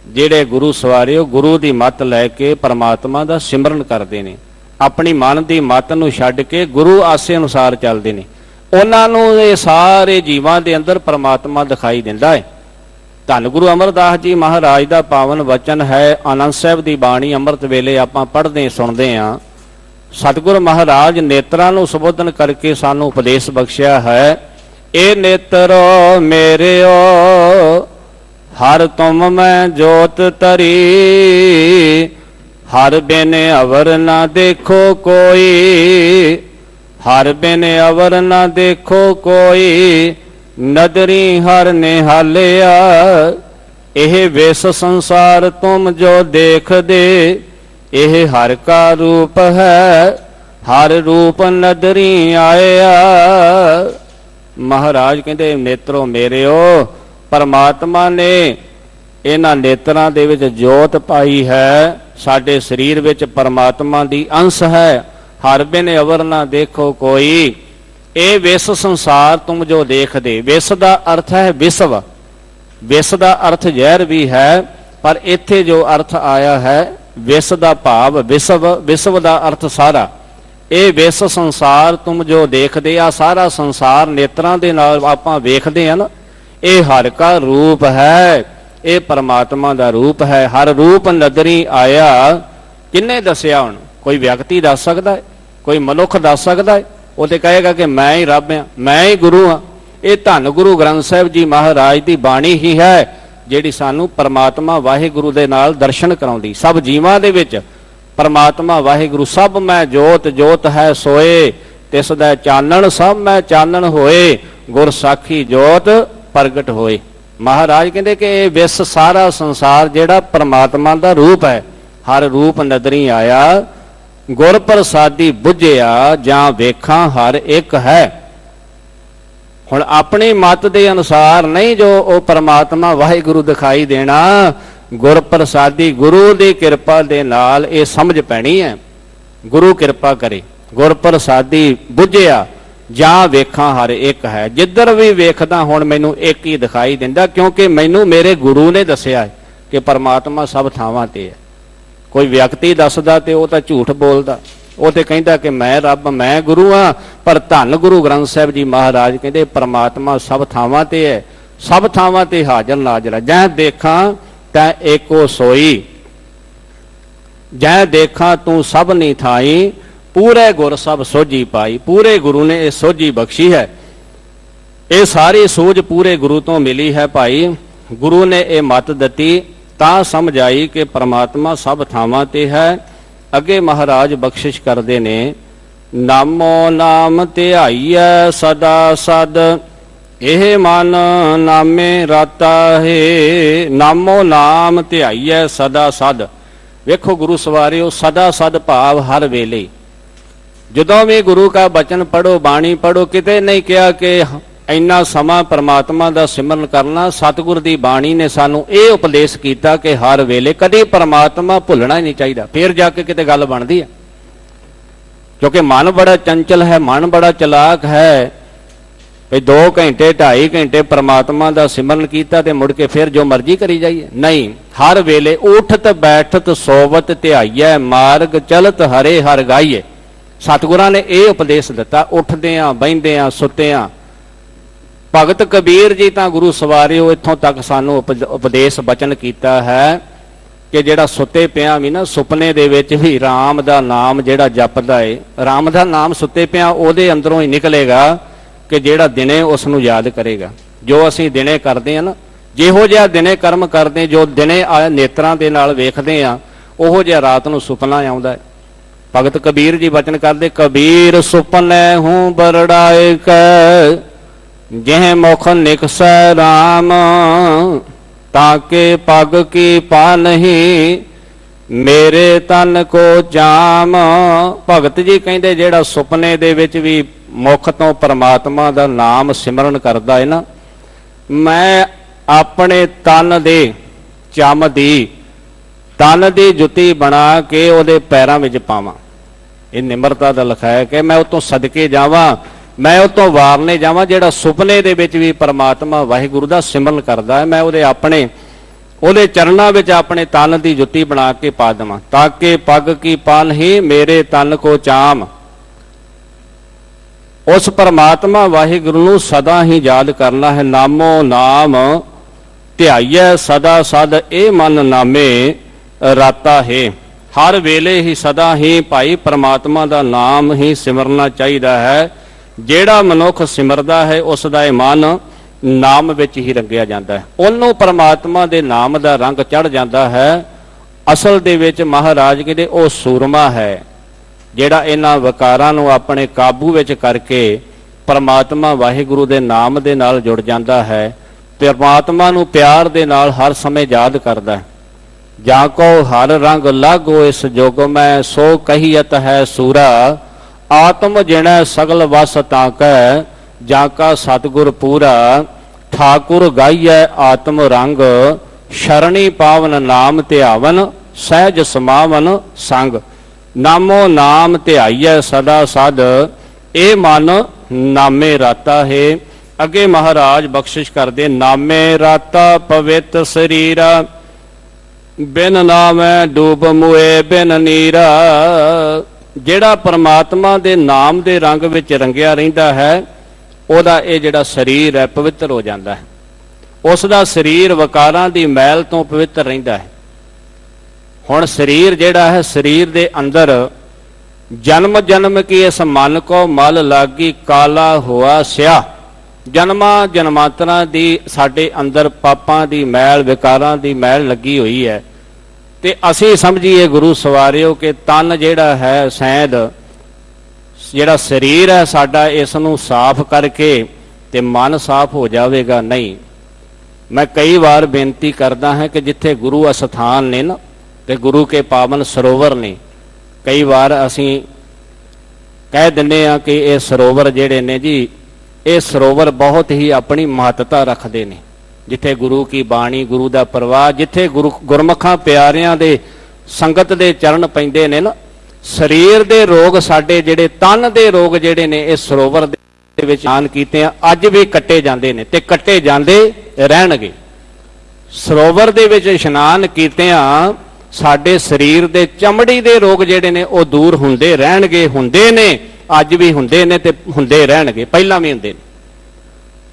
ਜਿਹੜੇ ਗੁਰੂ ਸਵਾਰਿਓ ਗੁਰੂ ਦੀ ਮੱਤ ਲੈ ਕੇ ਪਰਮਾਤਮਾ ਦਾ ਸਿਮਰਨ ਕਰਦੇ ਨੇ, ਆਪਣੀ ਮਨ ਦੀ ਮੱਤ ਨੂੰ ਛੱਡ ਕੇ ਗੁਰੂ ਆਸੇ ਅਨੁਸਾਰ ਚੱਲਦੇ ਨੇ। ਉਹਨਾਂ ਨੂੰ ਇਹ ਸਾਰੇ ਜੀਵਾਂ ਦੇ ਅੰਦਰ ਪਰਮਾਤਮਾ ਦਿਖਾਈ ਦਿੰਦਾ ਹੈ। ਧੰਨ ਗੁਰੂ ਅਮਰਦਾਸ ਜੀ ਮਹਾਰਾਜ ਦਾ ਪਾਵਨ ਵਚਨ ਹੈ, ਆਨੰਦ ਸਾਹਿਬ ਦੀ ਬਾਣੀ ਅੰਮ੍ਰਿਤ ਵੇਲੇ ਆਪਾਂ ਪੜ੍ਹਦੇ ਸੁਣਦੇ ਹਾਂ। ਸਤਿਗੁਰ ਮਹਾਰਾਜ ਨੇਤਰਾਂ ਨੂੰ ਸੰਬੋਧਨ ਕਰਕੇ ਸਾਨੂੰ ਉਪਦੇਸ਼ ਬਖਸ਼ਿਆ ਹੈ। ਇਹ ਨੇਤਰੋ ਮੇਰਿਓ ਹਰ ਤੁਮ ਮੈਂ ਜੋਤ ਤਰੀ, ਹਰ ਬਿਨ ਅਵਰ ਨਾ ਦੇਖੋ ਕੋਈ, ਹਰ ਬਿਨ ਅਵਰ ਨਾ ਦੇਖੋ ਕੋਈ, ਨਦਰੀ ਹਰ ਨਿਹਾਲਿਆ। ਇਹ ਵਿਸ ਸੰਸਾਰ ਤੁਮ ਜੋ ਦੇਖਦੇ, ਇਹ ਹਰ ਕਾ ਰੂਪ ਹੈ, ਹਰ ਰੂਪ ਨਦਰੀ ਆਇਆ। ਮਹਾਰਾਜ ਕਹਿੰਦੇ, ਨੇਤਰੋ ਮੇਰਿਓ, ਪਰਮਾਤਮਾ ਨੇ ਇਹਨਾਂ ਨੇਤਰਾਂ ਦੇ ਵਿੱਚ ਜੋਤ ਪਾਈ ਹੈ। ਸਾਡੇ ਸਰੀਰ ਵਿੱਚ ਪਰਮਾਤਮਾ ਦੀ ਅੰਸ਼ ਹੈ। ਹਰ ਬਿਨ ਅਵਰ ਨਾ ਦੇਖੋ ਕੋਈ, ਇਹ ਵਿਸ ਸੰਸਾਰ ਤੁਮ ਜੋ ਦੇਖਦੇ। ਵਿਸ ਦਾ ਅਰਥ ਹੈ ਵਿਸ਼ਵ, ਵਿਸ ਦਾ ਅਰਥ ਜ਼ਹਿਰ ਵੀ ਹੈ, ਪਰ ਇੱਥੇ ਜੋ ਅਰਥ ਆਇਆ ਹੈ ਵਿਸ ਦਾ ਭਾਵ ਵਿਸ਼ਵ, ਵਿਸ਼ਵ ਦਾ ਅਰਥ ਸਾਰਾ। ਇਹ ਵਿਸ ਸੰਸਾਰ ਤੁਮ ਜੋ ਦੇਖਦੇ, ਆ ਸਾਰਾ ਸੰਸਾਰ ਨੇਤਰਾਂ ਦੇ ਨਾਲ ਆਪਾਂ ਵੇਖਦੇ ਆ ਨਾ, ਇਹ ਹਰ ਕਾ ਰੂਪ ਹੈ, ਇਹ ਪਰਮਾਤਮਾ ਦਾ ਰੂਪ ਹੈ। ਹਰ ਰੂਪ ਨਦਰੀ ਆਇਆ। ਕਿੰਨੇ ਦੱਸਿਆ? ਹੁਣ ਕੋਈ ਵਿਅਕਤੀ ਦੱਸ ਸਕਦਾ ਹੈ, ਕੋਈ ਮਨੁੱਖ ਦੱਸ ਸਕਦਾ ਹੈ? ਉਹ ਤੇ ਕਹੇਗਾ ਕਿ ਮੈਂ ਹੀ ਰੱਬ ਹਾਂ, ਮੈਂ ਹੀ ਗੁਰੂ ਹਾਂ। ਇਹ ਧੰਨ ਗੁਰੂ ਗ੍ਰੰਥ ਸਾਹਿਬ ਜੀ ਮਹਾਰਾਜ ਦੀ ਬਾਣੀ ਹੀ ਹੈ ਜਿਹੜੀ ਸਾਨੂੰ ਪਰਮਾਤਮਾ ਵਾਹਿਗੁਰੂ ਦੇ ਨਾਲ ਦਰਸ਼ਨ ਕਰਾਉਂਦੀ। ਸਭ ਜੀਵਾਂ ਦੇ ਵਿੱਚ ਪਰਮਾਤਮਾ ਵਾਹਿਗੁਰੂ, ਸਭ ਮੈਂ ਜੋਤ, ਜੋਤ ਹੈ ਸੋਏ, ਤਿਸ ਦਾ ਚਾਨਣ ਸਭ ਮੈਂ ਚਾਨਣ ਹੋਏ, ਗੁਰ ਸਾਖੀ ਜੋਤ ਪ੍ਰਗਟ ਹੋਏ। ਮਹਾਰਾਜ ਕਹਿੰਦੇ ਕਿ ਇਹ ਵਿਸ ਸਾਰਾ ਸੰਸਾਰ ਜਿਹੜਾ ਪਰਮਾਤਮਾ ਦਾ ਰੂਪ ਹੈ, ਹਰ ਰੂਪ ਨਦਰੀ ਆਇਆ। ਗੁਰ ਪ੍ਰਸਾਦੀ ਬੁੱਝਿਆ, ਜਾਂ ਵੇਖਾਂ ਹਰ ਇੱਕ ਹੈ। ਹੁਣ ਆਪਣੀ ਮੱਤ ਦੇ ਅਨੁਸਾਰ ਨਹੀਂ ਜੋ ਉਹ ਪਰਮਾਤਮਾ ਵਾਹਿਗੁਰੂ ਦਿਖਾਈ ਦੇਣਾ, ਗੁਰ ਪ੍ਰਸਾਦੀ ਗੁਰੂ ਦੀ ਕਿਰਪਾ ਦੇ ਨਾਲ ਇਹ ਸਮਝ ਪੈਣੀ ਹੈ। ਗੁਰੂ ਕਿਰਪਾ ਕਰੇ। ਗੁਰ ਪ੍ਰਸਾਦੀ ਬੁੱਝਿਆ, ਜਾਂ ਵੇਖਾਂ ਹਰ ਇੱਕ ਹੈ। ਜਿੱਧਰ ਵੀ ਵੇਖਦਾ ਹੁਣ ਮੈਨੂੰ ਇੱਕ ਹੀ ਦਿਖਾਈ ਦਿੰਦਾ, ਕਿਉਂਕਿ ਮੈਨੂੰ ਮੇਰੇ ਗੁਰੂ ਨੇ ਦੱਸਿਆ ਹੈ ਕਿ ਪਰਮਾਤਮਾ ਸਭ ਥਾਵਾਂ ਤੇ ਹੈ। ਕੋਈ ਵਿਅਕਤੀ ਦੱਸਦਾ ਤੇ ਉਹ ਤਾਂ ਝੂਠ ਬੋਲਦਾ, ਉਹ ਤੇ ਕਹਿੰਦਾ ਕਿ ਮੈਂ ਰੱਬ, ਮੈਂ ਗੁਰੂ ਹਾਂ। ਪਰ ਧੰਨ ਗੁਰੂ ਗ੍ਰੰਥ ਸਾਹਿਬ ਜੀ ਮਹਾਰਾਜ ਕਹਿੰਦੇ ਪਰਮਾਤਮਾ ਸਭ ਥਾਵਾਂ ਤੇ ਹੈ, ਸਭ ਥਾਵਾਂ ਤੇ ਹਾਜ਼ਰ ਨਾਜ਼ਰ ਹੈ। ਜਹ ਦੇਖਾਂ ਤੈ ਏਕੋ ਸੋਈ, ਜਹ ਦੇਖਾਂ ਤੂੰ ਸਭ ਨਹੀਂ ਥਾਈ, ਪੂਰੇ ਗੁਰ ਸਭ ਸੋਝੀ ਪਾਈ। ਪੂਰੇ ਗੁਰੂ ਨੇ ਇਹ ਸੋਝੀ ਬਖਸ਼ੀ ਹੈ। ਇਹ ਸਾਰੀ ਸੂਝ ਪੂਰੇ ਗੁਰੂ ਤੋਂ ਮਿਲੀ ਹੈ ਭਾਈ। ਗੁਰੂ ਨੇ ਇਹ ਮੱਤ ਦਿੱਤੀ ਤਾਂ ਸਮਝ ਆਈ ਕਿ ਪਰਮਾਤਮਾ ਸਭ ਥਾਵਾਂ ਤੇ ਹੈ। ਅੱਗੇ ਮਹਾਰਾਜ ਬਖਸ਼ਿਸ਼ ਕਰਦੇ ਨੇ, ਨਾਮੋ ਨਾਮ ਧਿਆਈਐ ਸਦਾ ਸਦ, ਇਹ ਮਨ ਨਾਮੇ ਰਾਤਾ ਹੈ। ਨਾਮੋ ਨਾਮ ਧਿਆਈਐ ਸਦਾ ਸਦ। ਵੇਖੋ ਗੁਰੂ ਸਵਾਰਿਓ, ਸਦਾ ਸਦ ਭਾਵ ਹਰ ਵੇਲੇ। ਜਦੋਂ ਵੀ ਗੁਰੂ ਕਾ ਬਚਨ ਪੜੋ, ਬਾਣੀ ਪੜੋ, ਕਿਤੇ ਨਹੀਂ ਕਿਹਾ ਕਿ ਇੰਨਾ ਸਮਾਂ ਪਰਮਾਤਮਾ ਦਾ ਸਿਮਰਨ ਕਰਨਾ। ਸਤਿਗੁਰ ਦੀ ਬਾਣੀ ਨੇ ਸਾਨੂੰ ਇਹ ਉਪਦੇਸ਼ ਕੀਤਾ ਕਿ ਹਰ ਵੇਲੇ ਕਦੇ ਪਰਮਾਤਮਾ ਭੁੱਲਣਾ ਹੀ ਨਹੀਂ ਚਾਹੀਦਾ। ਫਿਰ ਜਾ ਕੇ ਕਿਤੇ ਗੱਲ ਬਣਦੀ ਹੈ, ਕਿਉਂਕਿ ਮਨ ਬੜਾ ਚੰਚਲ ਹੈ, ਮਨ ਬੜਾ ਚਲਾਕ ਹੈ। ਵੀ 2 ਘੰਟੇ 2.5 ਘੰਟੇ ਪਰਮਾਤਮਾ ਦਾ ਸਿਮਰਨ ਕੀਤਾ ਤੇ ਮੁੜ ਕੇ ਫਿਰ ਜੋ ਮਰਜ਼ੀ ਕਰੀ ਜਾਈਏ। ਨਹੀਂ, ਹਰ ਵੇਲੇ ਉਠਤ ਬੈਠਤ ਸੋਵਤ ਧਿਆਈਐ, ਮਾਰਗ ਚਲਤ ਹਰੇ ਹਰ ਗਾਈਏ। ਸਤਿਗੁਰਾਂ ਨੇ ਇਹ ਉਪਦੇਸ਼ ਦਿੱਤਾ, ਉੱਠਦਿਆਂ ਬਹਿੰਦਿਆਂ ਸੁੱਤਿਆਂ। ਭਗਤ ਕਬੀਰ ਜੀ ਤਾਂ ਗੁਰੂ ਸਵਾਰਿਓ ਇੱਥੋਂ ਤੱਕ ਸਾਨੂੰ ਉਪਦੇਸ਼ ਬਚਨ ਕੀਤਾ ਹੈ, ਕਿ ਜਿਹੜਾ ਸੁੱਤੇ ਪਿਆ ਵੀ ਨਾ ਸੁਪਨੇ ਦੇ ਵਿੱਚ ਵੀ ਰਾਮ ਦਾ ਨਾਮ ਜਿਹੜਾ ਜਪਦਾ ਏ, ਰਾਮ ਦਾ ਨਾਮ ਸੁੱਤੇ ਪਿਆ ਉਹਦੇ ਅੰਦਰੋਂ ਹੀ ਨਿਕਲੇਗਾ ਕਿ ਜਿਹੜਾ ਦਿਨੇ ਉਸ ਨੂੰ ਯਾਦ ਕਰੇਗਾ। ਜੋ ਅਸੀਂ ਦਿਨੇ ਕਰਦੇ ਆ ਨਾ, ਜਿਹੋ ਜਿਹਾ ਦਿਨੇ ਕਰਮ ਕਰਦੇ, ਜੋ ਦਿਨੇ ਨੇਤਰਾਂ ਦੇ ਨਾਲ ਵੇਖਦੇ ਆ, ਉਹੋ ਜਿਹਾ ਰਾਤ ਨੂੰ ਸੁਪਨਾ ਆਉਂਦਾ ਹੈ। ਭਗਤ ਕਬੀਰ ਜੀ ਬਚਨ ਕਰਦੇ, ਕਬੀਰ ਸੁਪਨੇ ਹੂੰ ਬਰੜਾਏ ਕੈ, ਜਿਹ ਮੁਖ ਨਿਕਸੈ ਰਾਮ, ਤਾਕੇ ਪਗ ਕੀ ਪਾ ਨਹੀਂ, ਮੇਰੇ ਤਨ ਕੋ ਜਾਮ। ਭਗਤ ਜੀ ਕਹਿੰਦੇ ਜਿਹੜਾ ਸੁਪਨੇ ਦੇ ਵਿੱਚ ਵੀ ਮੁਖ ਤੋਂ ਪਰਮਾਤਮਾ ਦਾ ਨਾਮ ਸਿਮਰਨ ਕਰਦਾ ਹੈ ਨਾ, ਮੈਂ ਆਪਣੇ ਤਨ ਦੇ ਚੰਮ ਦੀ, ਤਨ ਦੀ ਜੁੱਤੀ ਬਣਾ ਕੇ ਉਹਦੇ ਪੈਰਾਂ ਵਿੱਚ ਪਾਵਾਂ। ਇਹ ਨਿਮਰਤਾ ਦਾ ਲਿਖਾਇਆ ਕਿ ਮੈਂ ਉਹ ਤੋਂ ਸਦਕੇ ਜਾਵਾਂ, ਮੈਂ ਉਹ ਤੋਂ ਵਾਰਨੇ ਜਾਵਾਂ ਜਿਹੜਾ ਸੁਪਨੇ ਦੇ ਵਿੱਚ ਵੀ ਪਰਮਾਤਮਾ ਵਾਹਿਗੁਰੂ ਦਾ ਸਿਮਰਨ ਕਰਦਾ ਹੈ। ਮੈਂ ਉਹਦੇ ਚਰਨਾਂ ਵਿੱਚ ਆਪਣੇ ਤਨ ਦੀ ਜੁੱਤੀ ਬਣਾ ਕੇ ਪਾ ਦੇਵਾਂ। ਤਾਕੇ ਪੱਗ ਕੀ ਪਾਨ ਹੀ ਮੇਰੇ ਤਨ ਕੋ ਚਾਮ। ਉਸ ਪਰਮਾਤਮਾ ਵਾਹਿਗੁਰੂ ਨੂੰ ਸਦਾ ਹੀ ਯਾਦ ਕਰਨਾ ਹੈ। ਨਾਮੋ ਨਾਮ ਧਿਆਈਐ ਸਦਾ ਸਦ, ਇਹ ਮਨ ਨਾਮੇ ਰਾਤਾ ਹੈ। ਹਰ ਵੇਲੇ ਹੀ ਸਦਾ ਹੀ ਭਾਈ ਪਰਮਾਤਮਾ ਦਾ ਨਾਮ ਹੀ ਸਿਮਰਨਾ ਚਾਹੀਦਾ ਹੈ। ਜਿਹੜਾ ਮਨੁੱਖ ਸਿਮਰਦਾ ਹੈ ਉਸ ਦਾ ਇਹ ਮਨ ਨਾਮ ਵਿੱਚ ਹੀ ਰੰਗਿਆ ਜਾਂਦਾ ਹੈ, ਉਹਨੂੰ ਪਰਮਾਤਮਾ ਦੇ ਨਾਮ ਦਾ ਰੰਗ ਚੜ ਜਾਂਦਾ ਹੈ। ਅਸਲ ਦੇ ਵਿੱਚ ਮਹਾਰਾਜ ਕਹਿੰਦੇ ਉਹ ਸੂਰਮਾ ਹੈ ਜਿਹੜਾ ਇਹਨਾਂ ਵਿਕਾਰਾਂ ਨੂੰ ਆਪਣੇ ਕਾਬੂ ਵਿੱਚ ਕਰਕੇ ਪਰਮਾਤਮਾ ਵਾਹਿਗੁਰੂ ਦੇ ਨਾਮ ਦੇ ਨਾਲ ਜੁੜ ਜਾਂਦਾ ਹੈ। ਪਰਮਾਤਮਾ ਨੂੰ ਪਿਆਰ ਦੇ ਨਾਲ ਹਰ ਸਮੇਂ ਯਾਦ ਕਰਦਾ ਹੈ। ਜਾਂ ਕੋ ਹਰ ਰੰਗ ਲਾਗੋ ਇਸ ਜੋਗ ਮੈਂ, ਸੋ ਕਹੀਅਤ ਹੈ ਸੂਰਾ, ਆਤਮ ਜਿਣੈ ਸਗਲ ਵਸ ਤਾਕੈ, ਜਾਂ ਕਾ ਸਤਿਗੁਰ ਪੂਰਾ। ਠਾਕੁਰ ਗਾਈਐ ਆਤਮ ਰੰਗ, ਸ਼ਰਣੀ ਪਾਵਨ ਨਾਮ ਧਿਆਵਨ, ਸਹਿਜ ਸਮਾਵਨ ਸੰਗ। ਨਾਮੋ ਨਾਮ ਧਿਆਈਐ ਸਦਾ ਸਦ, ਇਹ ਮਨ ਨਾਮੇ ਰਾਤਾ ਹੈ। ਅੱਗੇ ਮਹਾਰਾਜ ਬਖਸ਼ਿਸ਼ ਕਰਦੇ, ਨਾਮੇ ਰਾਤਾ ਪਵਿੱਤ ਸਰੀਰਾ, ਬਿਨ ਨਾਮੈ ਡੂਬ ਮੁਏ ਬਿਨ ਨੀਰਾ। ਜਿਹੜਾ ਪਰਮਾਤਮਾ ਦੇ ਨਾਮ ਦੇ ਰੰਗ ਵਿੱਚ ਰੰਗਿਆ ਰਹਿੰਦਾ ਹੈ, ਉਹਦਾ ਇਹ ਜਿਹੜਾ ਸਰੀਰ ਹੈ ਪਵਿੱਤਰ ਹੋ ਜਾਂਦਾ ਹੈ। ਉਸ ਦਾ ਸਰੀਰ ਵਿਕਾਰਾਂ ਦੀ ਮੈਲ ਤੋਂ ਪਵਿੱਤਰ ਰਹਿੰਦਾ ਹੈ। ਹੁਣ ਸਰੀਰ ਜਿਹੜਾ ਹੈ, ਸਰੀਰ ਦੇ ਅੰਦਰ ਜਨਮ ਜਨਮ ਕੀ ਇਸ ਮਨ ਕੋ ਮਲ ਲਾਗੀ, ਕਾਲਾ ਹੋਆ ਸਿਆ। ਜਨਮਾਂ ਜਨਮਾਂਤਰਾਂ ਦੀ ਸਾਡੇ ਅੰਦਰ ਪਾਪਾਂ ਦੀ ਮੈਲ, ਵਿਕਾਰਾਂ ਦੀ ਮੈਲ ਲੱਗੀ ਹੋਈ ਹੈ। ਤੇ ਅਸੀਂ ਸਮਝੀਏ ਗੁਰੂ ਸਵਾਰਿਓ ਕਿ ਤਨ ਜਿਹੜਾ ਹੈ ਸੈਂਦ, ਜਿਹੜਾ ਸਰੀਰ ਹੈ ਸਾਡਾ, ਇਸ ਨੂੰ ਸਾਫ਼ ਕਰਕੇ ਤੇ ਮਨ ਸਾਫ਼ ਹੋ ਜਾਵੇਗਾ। ਨਹੀਂ, ਮੈਂ ਕਈ ਵਾਰ ਬੇਨਤੀ ਕਰਦਾ ਹਾਂ ਕਿ ਜਿੱਥੇ ਗੁਰੂ ਅਸਥਾਨ ਨੇ ਨਾ, ਤੇ ਗੁਰੂ ਕੇ ਪਾਵਨ ਸਰੋਵਰ ਨੇ, ਕਈ ਵਾਰ ਅਸੀਂ ਕਹਿ ਦਿੰਦੇ ਹਾਂ ਕਿ ਇਹ ਸਰੋਵਰ ਜਿਹੜੇ ਨੇ ਜੀ, ਇਹ ਸਰੋਵਰ ਬਹੁਤ ਹੀ ਆਪਣੀ ਮਹੱਤਤਾ ਰੱਖਦੇ ਨੇ। ਜਿੱਥੇ ਗੁਰੂ ਕੀ ਬਾਣੀ, ਗੁਰੂ ਦਾ ਪ੍ਰਵਾਹ, ਜਿੱਥੇ ਗੁਰਮੁਖਾਂ ਪਿਆਰਿਆਂ ਦੇ ਸੰਗਤ ਦੇ ਚਰਨ ਪੈਂਦੇ ਨੇ ਨਾ, ਸਰੀਰ ਦੇ ਰੋਗ ਸਾਡੇ ਜਿਹੜੇ ਤਨ ਦੇ ਰੋਗ ਜਿਹੜੇ ਨੇ, ਇਹ ਸਰੋਵਰ ਦੇ ਵਿੱਚ ਇਸ਼ਨਾਨ ਕੀਤੇ ਆ ਅੱਜ ਵੀ ਕੱਟੇ ਜਾਂਦੇ ਨੇ ਤੇ ਕੱਟੇ ਜਾਂਦੇ ਰਹਿਣਗੇ। ਸਰੋਵਰ ਦੇ ਵਿੱਚ ਇਸ਼ਨਾਨ ਕੀਤੇ ਆ ਸਾਡੇ ਸਰੀਰ ਦੇ ਚਮੜੀ ਦੇ ਰੋਗ ਜਿਹੜੇ ਨੇ ਉਹ ਦੂਰ ਹੁੰਦੇ ਰਹਿਣਗੇ, ਹੁੰਦੇ ਨੇ, ਅੱਜ ਵੀ ਹੁੰਦੇ ਨੇ ਤੇ ਹੁੰਦੇ ਰਹਿਣਗੇ, ਪਹਿਲਾਂ ਵੀ ਹੁੰਦੇ ਨੇ।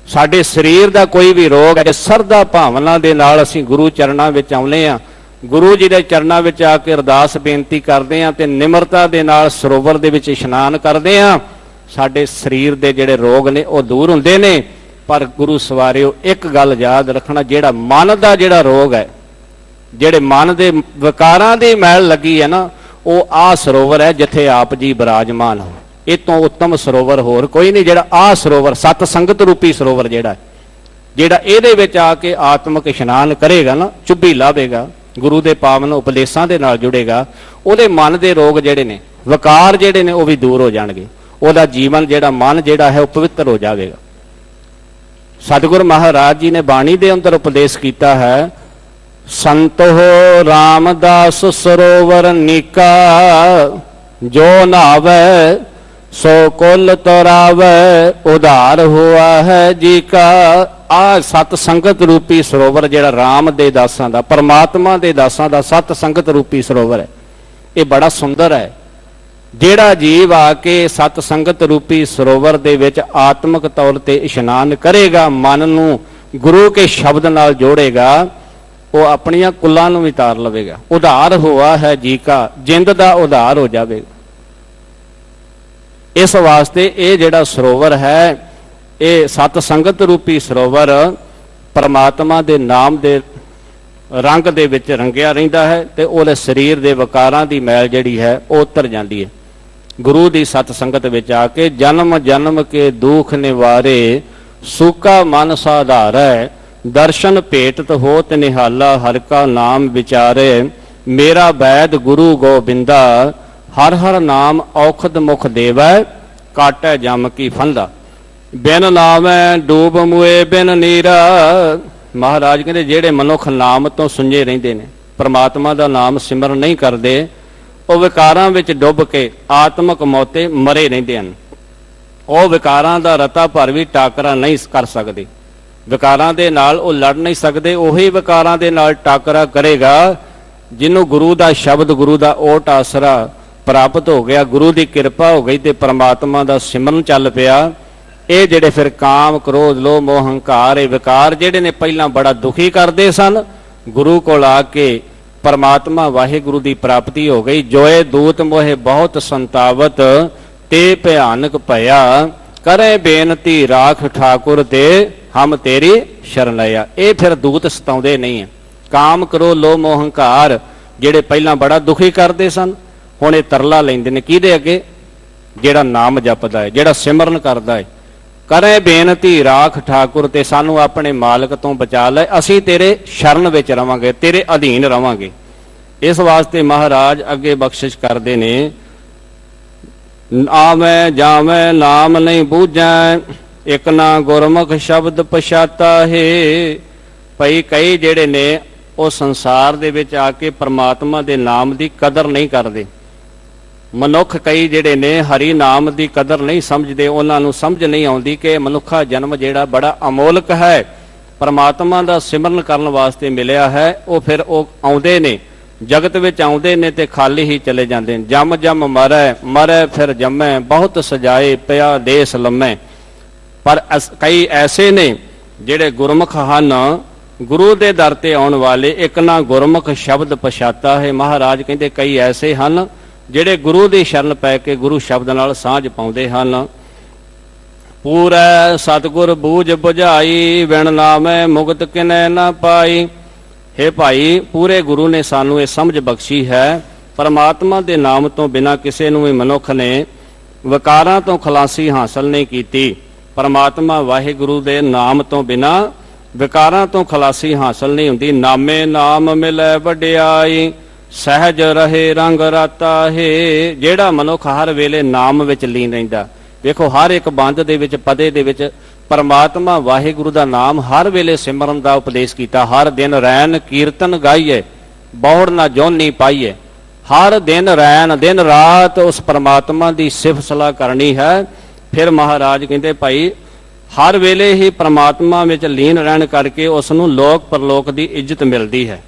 ਸਾਡੇ ਸਰੀਰ ਦਾ ਕੋਈ ਵੀ ਰੋਗ ਹੈ, ਸਰਦਾ ਭਾਵਨਾ ਦੇ ਨਾਲ ਅਸੀਂ ਗੁਰੂ ਚਰਨਾਂ ਵਿੱਚ ਆਉਂਦੇ ਆ, ਗੁਰੂ ਜੀ ਦੇ ਚਰਨਾਂ ਵਿੱਚ ਆ ਕੇ ਅਰਦਾਸ ਬੇਨਤੀ ਕਰਦੇ ਆ ਤੇ ਨਿਮਰਤਾ ਦੇ ਨਾਲ ਸਰੋਵਰ ਦੇ ਵਿੱਚ ਇਸ਼ਨਾਨ ਕਰਦੇ ਆ, ਸਾਡੇ ਸਰੀਰ ਦੇ ਜਿਹੜੇ ਰੋਗ ਨੇ ਉਹ ਦੂਰ ਹੁੰਦੇ ਨੇ। ਪਰ ਗੁਰੂ ਸਵਾਰਿਓ ਇੱਕ ਗੱਲ ਯਾਦ ਰੱਖਣਾ, ਜਿਹੜਾ ਮਨ ਦਾ ਜਿਹੜਾ ਰੋਗ ਹੈ, ਜਿਹੜੇ ਮਨ ਦੇ ਵਿਕਾਰਾਂ ਦੀ ਮੈਲ ਲੱਗੀ ਹੈ ਨਾ, ਉਹ ਆਹ ਸਰੋਵਰ ਹੈ ਜਿੱਥੇ ਆਪ ਜੀ ਬਿਰਾਜਮਾਨ ਹੋ। ਇਹ ਤੋਂ ਉੱਤਮ ਸਰੋਵਰ ਹੋਰ ਕੋਈ ਨਹੀਂ। ਜਿਹੜਾ ਆਹ ਸਰੋਵਰ ਸਤ ਸੰਗਤ ਰੂਪੀ ਸਰੋਵਰ ਜਿਹੜਾ ਇਹਦੇ ਵਿੱਚ ਆ ਕੇ ਆਤਮਿਕ ਇਸ਼ਨਾਨ ਕਰੇਗਾ ਨਾ, ਚੁੱਭੀ ਲਾਵੇਗਾ, ਗੁਰੂ ਦੇ ਪਾਵਨ ਉਪਦੇਸ਼ਾਂ ਦੇ ਨਾਲ ਜੁੜੇਗਾ, ਉਹਦੇ ਮਨ ਦੇ ਰੋਗ ਜਿਹੜੇ ਨੇ, ਵਿਕਾਰ ਜਿਹੜੇ ਨੇ, ਉਹ ਵੀ ਦੂਰ ਹੋ ਜਾਣਗੇ। ਉਹਦਾ ਜੀਵਨ ਜਿਹੜਾ ਮਨ ਜਿਹੜਾ ਹੈ ਉਹ ਪਵਿੱਤਰ ਹੋ ਜਾਵੇਗਾ। ਸਤਿਗੁਰ ਮਹਾਰਾਜ ਜੀ ਨੇ ਬਾਣੀ ਦੇ ਅੰਦਰ ਉਪਦੇਸ਼ ਕੀਤਾ ਹੈ, ਸੰਤੋ ਰਾਮਦਾਸ ਸਰੋਵਰ ਨੀਕਾ, ਜੋ ਨਾਵੇ ਸੋ ਕੁਲ ਤਰਾਵੇ, ਉਧਾਰ ਹੋਆ ਹੈ ਜੀ ਕਾ। ਆ ਸਤ ਸੰਗਤ ਰੂਪੀ ਸਰੋਵਰ ਜਿਹੜਾ ਰਾਮ ਦੇ ਦਾਸਾਂ ਦਾ, ਪਰਮਾਤਮਾ ਦੇ ਦਾਸਾਂ ਦਾ ਸਤ ਸੰਗਤ ਰੂਪੀ ਸਰੋਵਰ ਹੈ, ਇਹ ਬੜਾ ਸੁੰਦਰ ਹੈ। ਜਿਹੜਾ ਜੀਵ ਆ ਕੇ ਸਤ ਸੰਗਤ ਰੂਪੀ ਸਰੋਵਰ ਦੇ ਵਿੱਚ ਆਤਮਿਕ ਤੌਰ ਤੇ ਇਸ਼ਨਾਨ ਕਰੇਗਾ, ਮਨ ਨੂੰ ਗੁਰੂ ਕੇ ਸ਼ਬਦ ਨਾਲ ਜੋੜੇਗਾ, ਉਹ ਆਪਣੀਆਂ ਕੁੱਲਾਂ ਨੂੰ ਵੀ ਤਾਰ ਲਵੇਗਾ। ਉਧਾਰ ਹੋਆ ਹੈ ਜੀ ਕਾ, ਜਿੰਦ ਦਾ ਉਧਾਰ ਹੋ ਜਾਵੇਗਾ। ਇਸ ਵਾਸਤੇ ਇਹ ਜਿਹੜਾ ਸਰੋਵਰ ਹੈ, ਇਹ ਸਤ ਸੰਗਤ ਰੂਪੀ ਸਰੋਵਰ ਪਰਮਾਤਮਾ ਦੇ ਨਾਮ ਦੇ ਰੰਗ ਦੇ ਵਿੱਚ ਰੰਗਿਆ ਰਹਿੰਦਾ ਹੈ ਤੇ ਉਹਦੇ ਸਰੀਰ ਦੇ ਵਿਕਾਰਾਂ ਦੀ ਮੈਲ ਜਿਹੜੀ ਹੈ ਉਹ ਉਤਰ ਜਾਂਦੀ ਹੈ। ਗੁਰੂ ਦੀ ਸਤ ਸੰਗਤ ਵਿੱਚ ਆ ਕੇ ਜਨਮ ਜਨਮ ਕੇ ਦੁੱਖ ਨਿਵਾਰੇ, ਸੂਕਾ ਮਨ ਸਾਧਾਰੈ, ਦਰਸ਼ਨ ਭੇਟਤ ਹੋਤ ਨਿਹਾਲਾ, ਹਰਿ ਕਾ ਨਾਮ ਵਿਚਾਰੇ, ਮੇਰਾ ਵੈਦ ਗੁਰੂ ਗੋਬਿੰਦਾ, ਹਰ ਹਰ ਨਾਮ ਔਖਦ ਮੁਖ ਦੇਵੈ, ਕਾਟੈ ਜਮ ਕੀ ਫੰਦਾ, ਬਿਨ ਨਾਮੈ ਡੂਬ ਮੁਏ ਬਿਨ ਨੀਰਾ। ਮਹਾਰਾਜ ਕਹਿੰਦੇ ਜਿਹੜੇ ਮਨੁੱਖ ਨਾਮ ਤੋਂ ਸੁੰਝੇ ਰਹਿੰਦੇ ਨੇ, ਪਰਮਾਤਮਾ ਦਾ ਨਾਮ ਸਿਮਰਨ ਨਹੀਂ ਕਰਦੇ, ਉਹ ਵਿਕਾਰਾਂ ਵਿੱਚ ਡੁੱਬ ਕੇ ਆਤਮਕ ਮੌਤੇ ਮਰੇ ਰਹਿੰਦੇ ਹਨ। ਉਹ ਵਿਕਾਰਾਂ ਦਾ ਰਤਾ ਭਰ ਵੀ ਟਾਕਰਾ ਨਹੀਂ ਕਰ ਸਕਦੇ, ਵਿਕਾਰਾਂ ਦੇ ਨਾਲ ਉਹ ਲੜ ਨਹੀਂ ਸਕਦੇ। ਉਹੀ ਵਿਕਾਰਾਂ ਦੇ ਨਾਲ ਟਾਕਰਾ ਕਰੇਗਾ ਜਿਹਨੂੰ ਗੁਰੂ ਦਾ ਸ਼ਬਦ, ਗੁਰੂ ਦਾ ਓਟ ਆਸਰਾ ਪ੍ਰਾਪਤ ਹੋ ਗਿਆ, ਗੁਰੂ ਦੀ ਕਿਰਪਾ ਹੋ ਗਈ ਤੇ ਪਰਮਾਤਮਾ ਦਾ ਸਿਮਰਨ ਚੱਲ ਪਿਆ। ਇਹ ਜਿਹੜੇ ਫਿਰ ਕਾਮ, ਕ੍ਰੋਧ, ਲੋਭ, ਮੋਹ, ਹੰਕਾਰ, ਇਹ ਵਿਕਾਰ ਜਿਹੜੇ ਨੇ ਪਹਿਲਾਂ ਬੜਾ ਦੁਖੀ ਕਰਦੇ ਸਨ, ਗੁਰੂ ਕੋਲ ਆ ਕੇ ਪਰਮਾਤਮਾ ਵਾਹਿਗੁਰੂ ਦੀ ਪ੍ਰਾਪਤੀ ਹੋ ਗਈ। ਜੋਏ ਦੂਤ ਮੋਹਿ ਬਹੁਤ ਸੰਤਾਵਤ, ਤੇ ਭਿਆਨਕ ਭਇਆ, ਕਰੇ ਬੇਨਤੀ ਰਾਖ ਠਾਕੁਰ ਤੇ, ਹਮ ਤੇਰੀ ਸ਼ਰਨ ਲਿਆ। ਇਹ ਫਿਰ ਦੂਤ ਸਤਾਉਂਦੇ ਨਹੀਂ ਹੈ। ਕਾਮ, ਕ੍ਰੋਧ, ਲੋਭ, ਮੋਹ, ਹੰਕਾਰ ਜਿਹੜੇ ਪਹਿਲਾਂ ਬੜਾ ਦੁਖੀ ਕਰਦੇ ਸਨ, ਹੁਣ ਇਹ ਤਰਲਾ ਲੈਂਦੇ ਨੇ ਕਿਹਦੇ ਅੱਗੇ? ਜਿਹੜਾ ਨਾਮ ਜਪਦਾ ਹੈ, ਜਿਹੜਾ ਸਿਮਰਨ ਕਰਦਾ ਹੈ। ਕਰੇ ਬੇਨਤੀ ਰਾਖ ਠਾਕੁਰ ਤੇ, ਸਾਨੂੰ ਆਪਣੇ ਮਾਲਕ ਤੋਂ ਬਚਾ ਲੈ, ਅਸੀਂ ਤੇਰੇ ਸ਼ਰਨ ਵਿੱਚ ਰਵਾਂਗੇ, ਤੇਰੇ ਅਧੀਨ ਰਵਾਂਗੇ। ਇਸ ਵਾਸਤੇ ਮਹਾਰਾਜ ਅੱਗੇ ਬਖਸ਼ਿਸ਼ ਕਰਦੇ ਨੇ, ਆਵੈ ਜਾਵੈ ਨਾਮ ਨਹੀਂ ਬੂਝੈ, ਇਕ ਨਾ ਗੁਰਮੁਖ ਸ਼ਬਦ ਪਛਾਤਾ ਹੈ। ਭਈ ਕਈ ਜਿਹੜੇ ਨੇ ਉਹ ਸੰਸਾਰ ਦੇ ਵਿੱਚ ਆ ਕੇ ਪਰਮਾਤਮਾ ਦੇ ਨਾਮ ਦੀ ਕਦਰ ਨਹੀਂ ਕਰਦੇ। ਮਨੁੱਖ ਕਈ ਜਿਹੜੇ ਨੇ ਹਰੀ ਨਾਮ ਦੀ ਕਦਰ ਨਹੀਂ ਸਮਝਦੇ, ਉਹਨਾਂ ਨੂੰ ਸਮਝ ਨਹੀਂ ਆਉਂਦੀ ਕਿ ਮਨੁੱਖਾ ਜਨਮ ਜਿਹੜਾ ਬੜਾ ਅਮੋਲਕ ਹੈ, ਪਰਮਾਤਮਾ ਦਾ ਸਿਮਰਨ ਕਰਨ ਵਾਸਤੇ ਮਿਲਿਆ ਹੈ। ਉਹ ਫਿਰ ਉਹ ਆਉਂਦੇ ਨੇ, ਜਗਤ ਵਿੱਚ ਆਉਂਦੇ ਨੇ ਤੇ ਖਾਲੀ ਹੀ ਚਲੇ ਜਾਂਦੇ ਨੇ। ਜਮ ਜਮ ਮਰੈ, ਮਰੈ ਫਿਰ ਜੰਮੈ, ਬਹੁਤ ਸਜਾਏ ਪਿਆ ਦੇਸ ਲੰਮੈ। ਪਰ ਕਈ ਐਸੇ ਨੇ ਜਿਹੜੇ ਗੁਰਮੁਖ ਹਨ, ਗੁਰੂ ਦੇ ਦਰ ਤੇ ਆਉਣ ਵਾਲੇ, ਇੱਕ ਨਾ ਗੁਰਮੁਖ ਸ਼ਬਦ ਪਛਾਤਾ ਹੈ। ਮਹਾਰਾਜ ਕਹਿੰਦੇ ਕਈ ਐਸੇ ਹਨ ਜਿਹੜੇ ਗੁਰੂ ਦੀ ਸ਼ਰਨ ਪੈ ਕੇ ਗੁਰੂ ਸ਼ਬਦ ਨਾਲ ਸਾਂਝ ਪਾਉਂਦੇ ਹਨ। ਪੂਰੈ ਸਤਿਗੁਰ ਬੂਝ ਬੁਝਾਈ, ਬਿਨ ਨਾਮੈ ਮੁਕਤ ਕਿਨੈ ਨਾ ਪਾਈ। ਹੇ ਭਾਈ, ਪੂਰੇ ਗੁਰੂ ਨੇ ਸਾਨੂੰ ਇਹ ਸਮਝ ਬਖਸ਼ੀ ਹੈ, ਪਰਮਾਤਮਾ ਦੇ ਨਾਮ ਤੋਂ ਬਿਨਾਂ ਕਿਸੇ ਨੂੰ ਵੀ ਮਨੁੱਖ ਨੇ ਵਿਕਾਰਾਂ ਤੋਂ ਖਲਾਸੀ ਹਾਸਲ ਨਹੀਂ ਕੀਤੀ। ਪਰਮਾਤਮਾ ਵਾਹਿਗੁਰੂ ਦੇ ਨਾਮ ਤੋਂ ਬਿਨਾਂ ਵਿਕਾਰਾਂ ਤੋਂ ਖਲਾਸੀ ਹਾਸਲ ਨਹੀਂ ਹੁੰਦੀ। ਨਾਮੇ ਨਾਮ ਮਿਲੈ ਵਡਿਆਈ, ਸਹਿਜ ਰਹੇ ਰੰਗ ਰਾਤਾ ਹੈ। ਜਿਹੜਾ ਮਨੁੱਖ ਹਰ ਵੇਲੇ ਨਾਮ ਵਿੱਚ ਲੀਨ ਰਹਿੰਦਾ, ਵੇਖੋ ਹਰ ਇੱਕ ਬੰਦ ਦੇ ਵਿੱਚ, ਪਦੇ ਦੇ ਵਿੱਚ ਪਰਮਾਤਮਾ ਵਾਹਿਗੁਰੂ ਦਾ ਨਾਮ ਹਰ ਵੇਲੇ ਸਿਮਰਨ ਦਾ ਉਪਦੇਸ਼ ਕੀਤਾ। ਹਰ ਦਿਨ ਰੈਨ ਕੀਰਤਨ ਗਾਈਏ, ਬੌੜ ਨਾ ਜੋਨੀ ਪਾਈਏ। ਹਰ ਦਿਨ ਰੈਨ, ਦਿਨ ਰਾਤ ਉਸ ਪਰਮਾਤਮਾ ਦੀ ਸਿਫਤ ਸਲਾਹ ਕਰਨੀ ਹੈ। ਫਿਰ ਮਹਾਰਾਜ ਕਹਿੰਦੇ ਭਾਈ ਹਰ ਵੇਲੇ ਹੀ ਪਰਮਾਤਮਾ ਵਿੱਚ ਲੀਨ ਰਹਿਣ ਕਰਕੇ ਉਸ ਨੂੰ ਲੋਕ ਪਰਲੋਕ ਦੀ ਇੱਜ਼ਤ ਮਿਲਦੀ ਹੈ।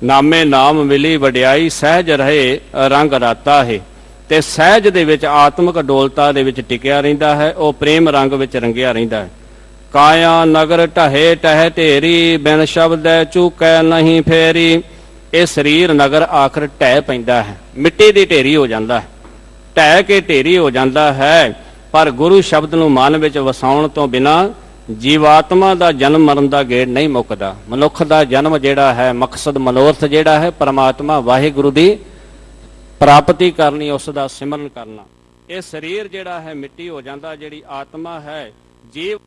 ਨਾਮੇ ਨਾਮ ਮਿਲੀ ਵਡਿਆਈ, ਸਹਿਜ ਰਹੇ ਰੰਗ ਰਾਤਾ ਹੈ। ਤੇ ਸਹਿਜ ਦੇ ਵਿੱਚ, ਆਤਮਿਕ ਡੋਲਤਾ ਦੇ ਵਿੱਚ ਟਿਕਿਆ ਰਹਿੰਦਾ ਹੈ, ਉਹ ਪ੍ਰੇਮ ਰੰਗ ਵਿੱਚ ਰੰਗਿਆ ਰਹਿੰਦਾ ਹੈ। ਕਾਇਆ ਨਗਰ ਢਹੇ ਟਹਿ ਢੇਰੀ, ਬਿਨ ਸ਼ਬਦੈ ਚੂਕੈ ਨਹੀਂ ਫੇਰੀ। ਇਹ ਸਰੀਰ ਨਗਰ ਆਖਰ ਢਹਿ ਪੈਂਦਾ ਹੈ, ਮਿੱਟੀ ਦੀ ਢੇਰੀ ਹੋ ਜਾਂਦਾ ਹੈ, ਢਹਿ ਕੇ ਢੇਰੀ ਹੋ ਜਾਂਦਾ ਹੈ। ਪਰ ਗੁਰੂ ਸ਼ਬਦ ਨੂੰ ਮਨ ਵਿੱਚ ਵਸਾਉਣ ਤੋਂ ਬਿਨਾਂ ਜੀਵਾਤਮਾ ਦਾ ਜਨਮ ਮਰਨ ਦਾ ਗੇੜ ਨਹੀਂ ਮੁੱਕਦਾ। ਮਨੁੱਖ ਦਾ ਜਨਮ ਜਿਹੜਾ ਹੈ, ਮਕਸਦ ਮਨੋਰਥ ਜਿਹੜਾ ਹੈ, ਪਰਮਾਤਮਾ ਵਾਹਿਗੁਰੂ ਦੀ ਪ੍ਰਾਪਤੀ ਕਰਨੀ, ਉਸ ਦਾ ਸਿਮਰਨ ਕਰਨਾ। ਇਹ ਸਰੀਰ ਜਿਹੜਾ ਹੈ ਮਿੱਟੀ ਹੋ ਜਾਂਦਾ, ਜਿਹੜੀ ਆਤਮਾ ਹੈ, ਜੀਵ